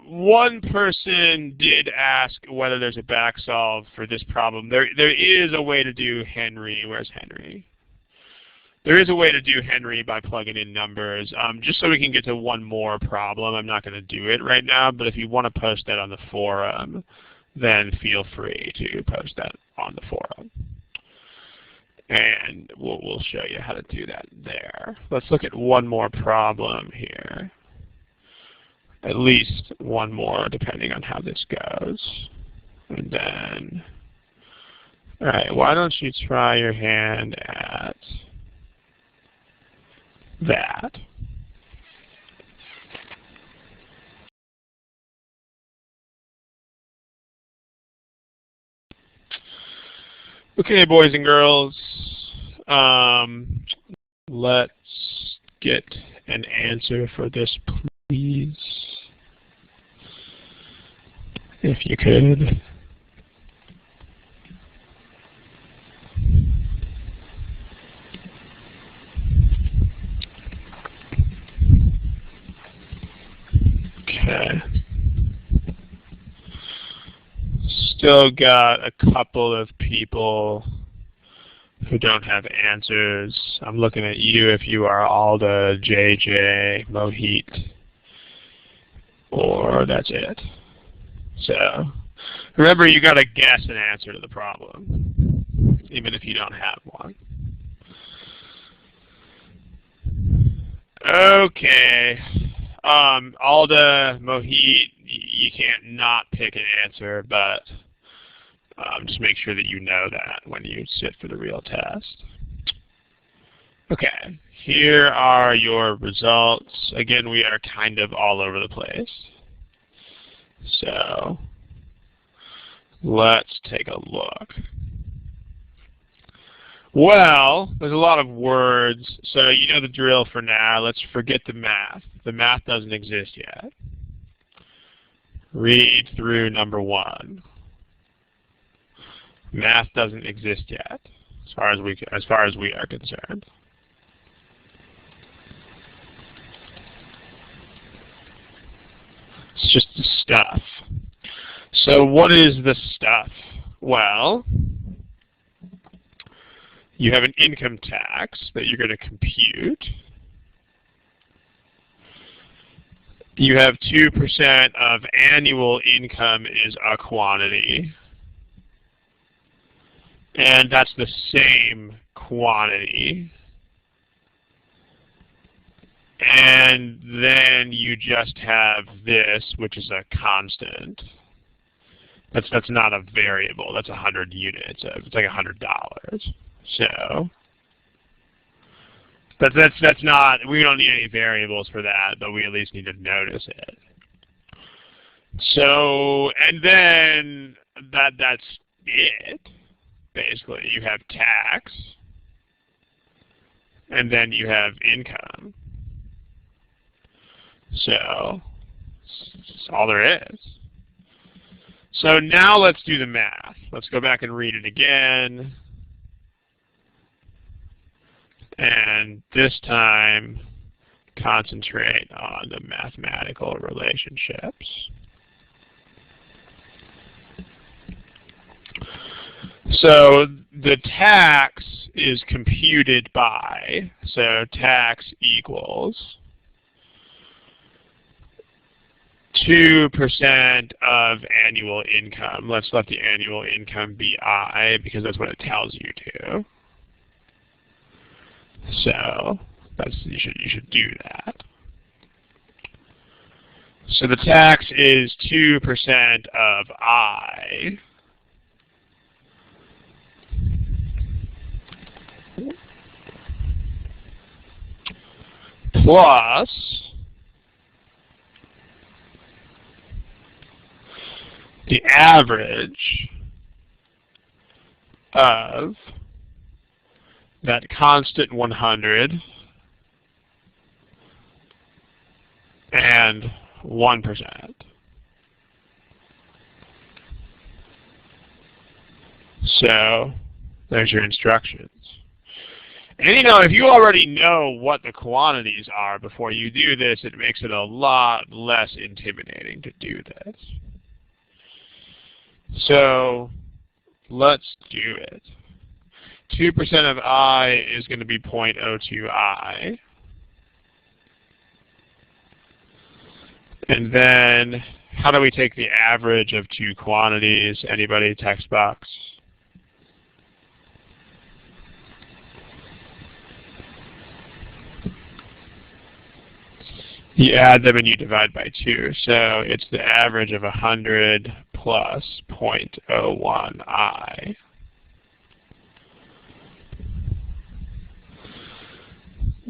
one person did ask whether there's a back solve for this problem. There is a way to do Henry. Where's Henry? There is a way to do Henry by plugging in numbers. Just so we can get to one more problem, I'm not going to do it right now, but if you want to post that on the forum, then feel free to post that on the forum. And we'll show you how to do that there. Let's look at one more problem here. At least one more, depending on how this goes. And then, all right, why don't you try your hand at that? Okay, boys and girls, let's get an answer for this, please. If you could. Okay. Still got a couple of people who don't have answers. I'm looking at you if you are Alda, JJ, Mohit, or that's it. So remember, you got to guess an answer to the problem, even if you don't have one. Okay. Alda, Mohit, you can't not pick an answer, but Just make sure that you know that when you sit for the real test. Okay, here are your results. Again, we are kind of all over the place. So let's take a look. Well, there's a lot of words, so you know the drill for now. Let's forget the math. The math doesn't exist yet. Read through number 1. Math doesn't exist yet, as far as we are concerned. It's just the stuff. So what is the stuff? Well, you have an income tax that you're going to compute. You have 2% of annual income is a quantity. And that's the same quantity. And then you just have this, which is a constant. That's not a variable. That's 100 units. It's like $100. So, but that's not. We don't need any variables for that, but we at least need to notice it. So, and then that's it. Basically, you have tax, and then you have income. So that's all there is. So now let's do the math. Let's go back and read it again. And this time, concentrate on the mathematical relationships. So the tax is computed by, so tax equals 2% of annual income. Let's let the annual income be I, because that's what it tells you to. So you should do that. So the tax is 2% of I. Plus the average of that constant 100 and 1%. So there's your instructions. And you know, if you already know what the quantities are before you do this, it makes it a lot less intimidating to do this. So let's do it. 2% of I is going to be 0.02I. And then how do we take the average of two quantities? Anybody? Text box. You add them and you divide by 2. So it's the average of 100 plus 0.01I.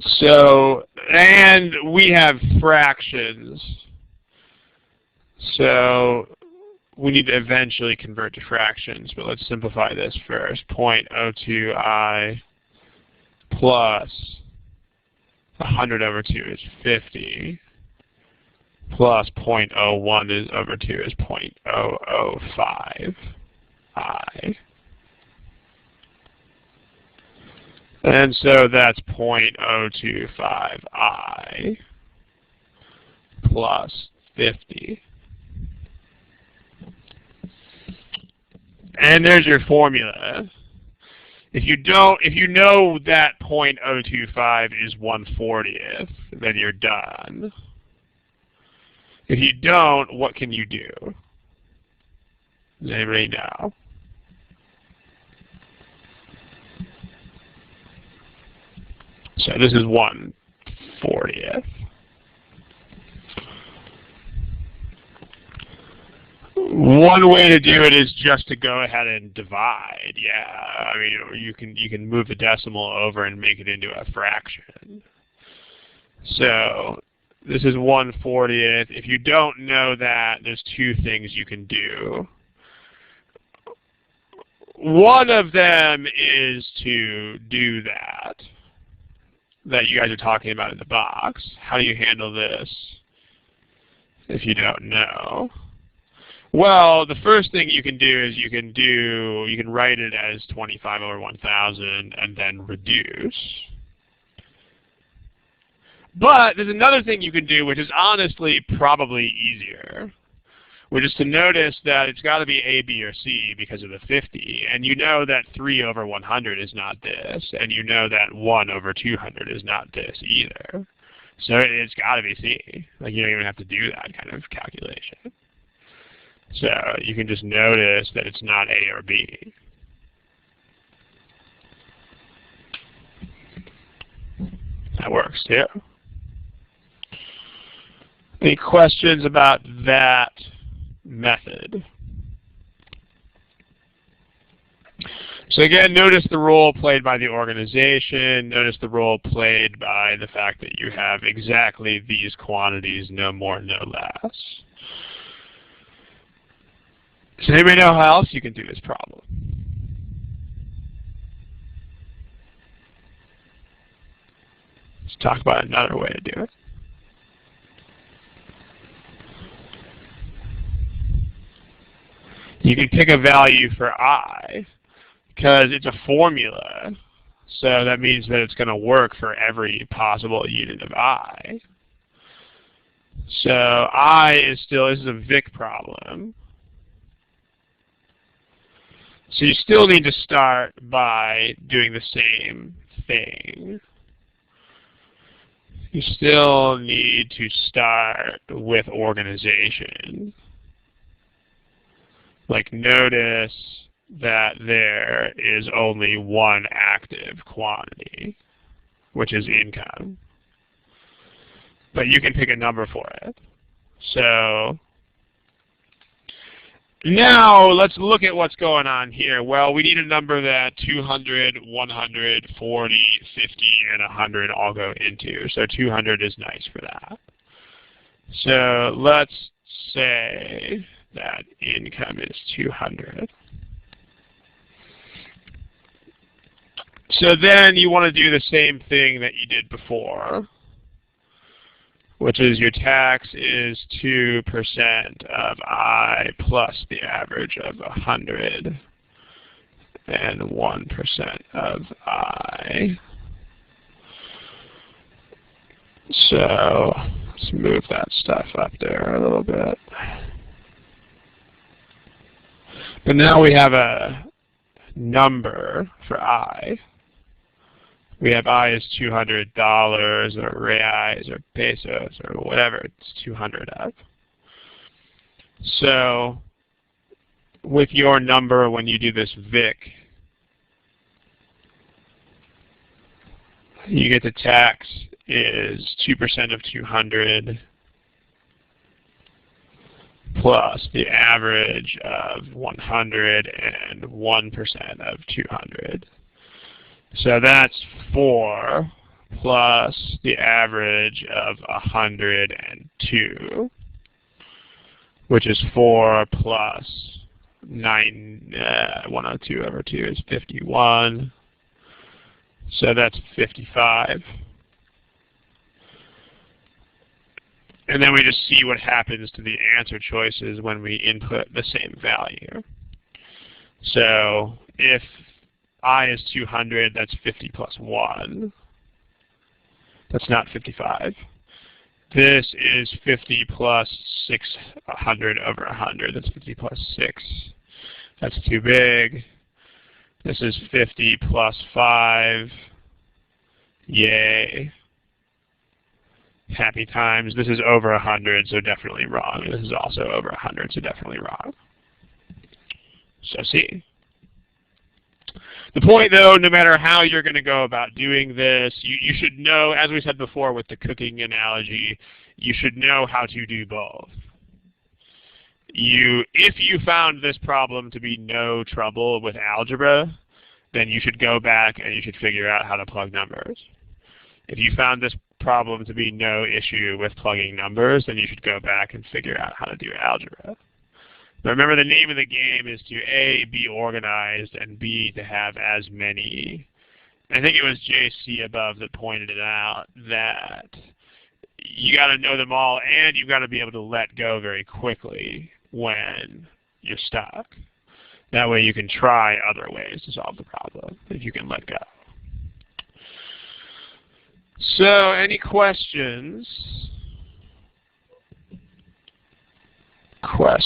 So, and we have fractions. So we need to eventually convert to fractions, but let's simplify this first. 0.02I plus 100 over 2 is 50, plus 0.01 over 2 is 0.005I. And so that's 0.025I plus 50. And there's your formula. If you know that 0.025 is 1/40th, then you're done. If you don't, what can you do? Does anybody know? So this is 1/40th. One way to do it is just to go ahead and divide. Yeah, I mean, or you can move the decimal over and make it into a fraction. So this is 1/40th. If you don't know that, there's two things you can do. One of them is to do that you guys are talking about in the box. How do you handle this if you don't know? Well, the first thing you can do is you can write it as 25/1000 and then reduce. But there's another thing you can do, which is honestly probably easier, which is to notice that it's got to be A, B, or C because of the 50. And you know that 3/100 is not this. And you know that 1/200 is not this either. So it's got to be C. Like, you don't even have to do that kind of calculation. So you can just notice that it's not A or B. That works too. Any questions about that method? So again, notice the role played by the organization. Notice the role played by the fact that you have exactly these quantities, no more, no less. Does anybody know how else you can do this problem? Let's talk about another way to do it. You can pick a value for I, because it's a formula. So that means that it's going to work for every possible unit of I. So I is still, this is a Vic problem. So you still need to start by doing the same thing. You still need to start with organization. Like, notice that there is only one active quantity, which is income. But you can pick a number for it. So now let's look at what's going on here. Well, we need a number that 200, 100, 40, 50, and 100 all go into. So 200 is nice for that. So let's say that income is 200. So then you want to do the same thing that you did before, which is your tax is 2% of I plus the average of 100 and 1% of I. So let's move that stuff up there a little bit. But now we have a number for I. We have I is $200 or reais or pesos or whatever it's 200 of. So with your number, when you do this VIC, you get the tax is 2% of 200 plus the average of 100 and 1% of 200. So that's 4 plus the average of 102, which is 4 plus 102 over 2 is 51. So that's 55. And then we just see what happens to the answer choices when we input the same value. So if I is 200, that's 50 plus 1. That's not 55. This is 50 plus 600 over 100. That's 50 plus 6. That's too big. This is 50 plus 5. Yay. Happy times. This is over 100, so definitely wrong. This is also over 100, so definitely wrong. So C. The point, though, no matter how you're going to go about doing this, you should know, as we said before with the cooking analogy, you should know how to do both. if you found this problem to be no trouble with algebra, then you should go back and you should figure out how to plug numbers. If you found this problem to be no issue with plugging numbers, then you should go back and figure out how to do algebra. But remember, the name of the game is to A, be organized, and B, to have as many. I think it was JC above that pointed it out that you got to know them all, and you've got to be able to let go very quickly when you're stuck. That way you can try other ways to solve the problem if you can let go. So, any questions? I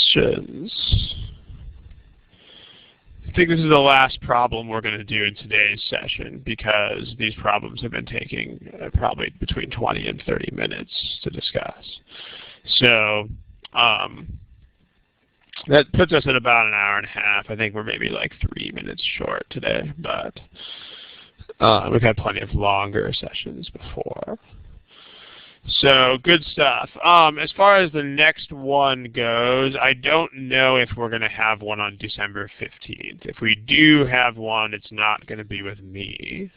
think this is the last problem we're going to do in today's session because these problems have been taking probably between 20 and 30 minutes to discuss. So that puts us at about an hour and a half. I think we're maybe like 3 minutes short today, but we've had plenty of longer sessions before. So, good stuff. As far as the next one goes, I don't know if we're going to have one on December 15th. If we do have one, it's not going to be with me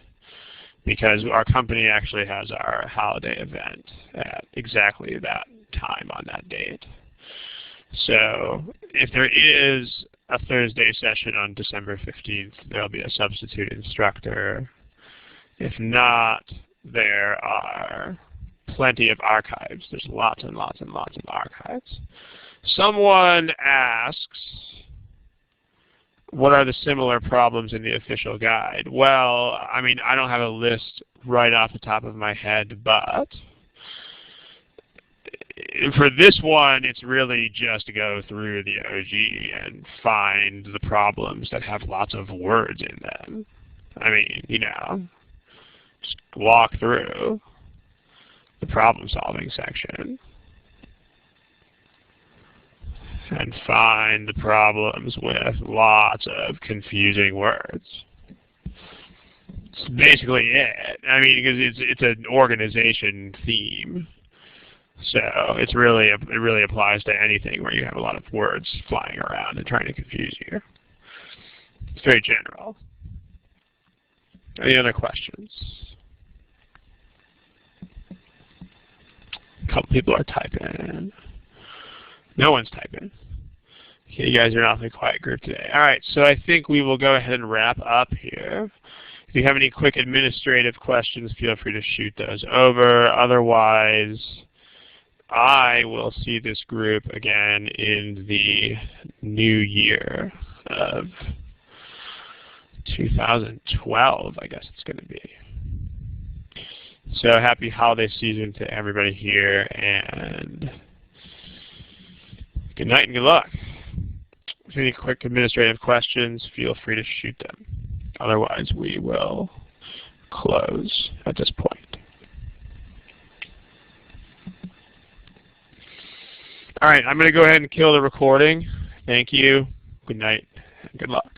because our company actually has our holiday event at exactly that time on that date. So, if there is a Thursday session on December 15th, there'll be a substitute instructor. If not, there are plenty of archives. There's lots and lots and lots of archives. Someone asks, what are the similar problems in the official guide? Well, I mean, I don't have a list right off the top of my head, but for this one, it's really just to go through the OG and find the problems that have lots of words in them. I mean, you know, just walk through the problem-solving section and find the problems with lots of confusing words. That's basically it. I mean, because it's an organization theme, so it really applies to anything where you have a lot of words flying around and trying to confuse you. It's very general. Any other questions? A couple people are typing. No one's typing. Okay, you guys are an awfully quiet group today. All right, so I think we will go ahead and wrap up here. If you have any quick administrative questions, feel free to shoot those over. Otherwise, I will see this group again in the new year of 2012, I guess it's going to be. So happy holiday season to everybody here, and good night and good luck. If any quick administrative questions, feel free to shoot them. Otherwise, we will close at this point. All right, I'm going to go ahead and kill the recording. Thank you. Good night and good luck.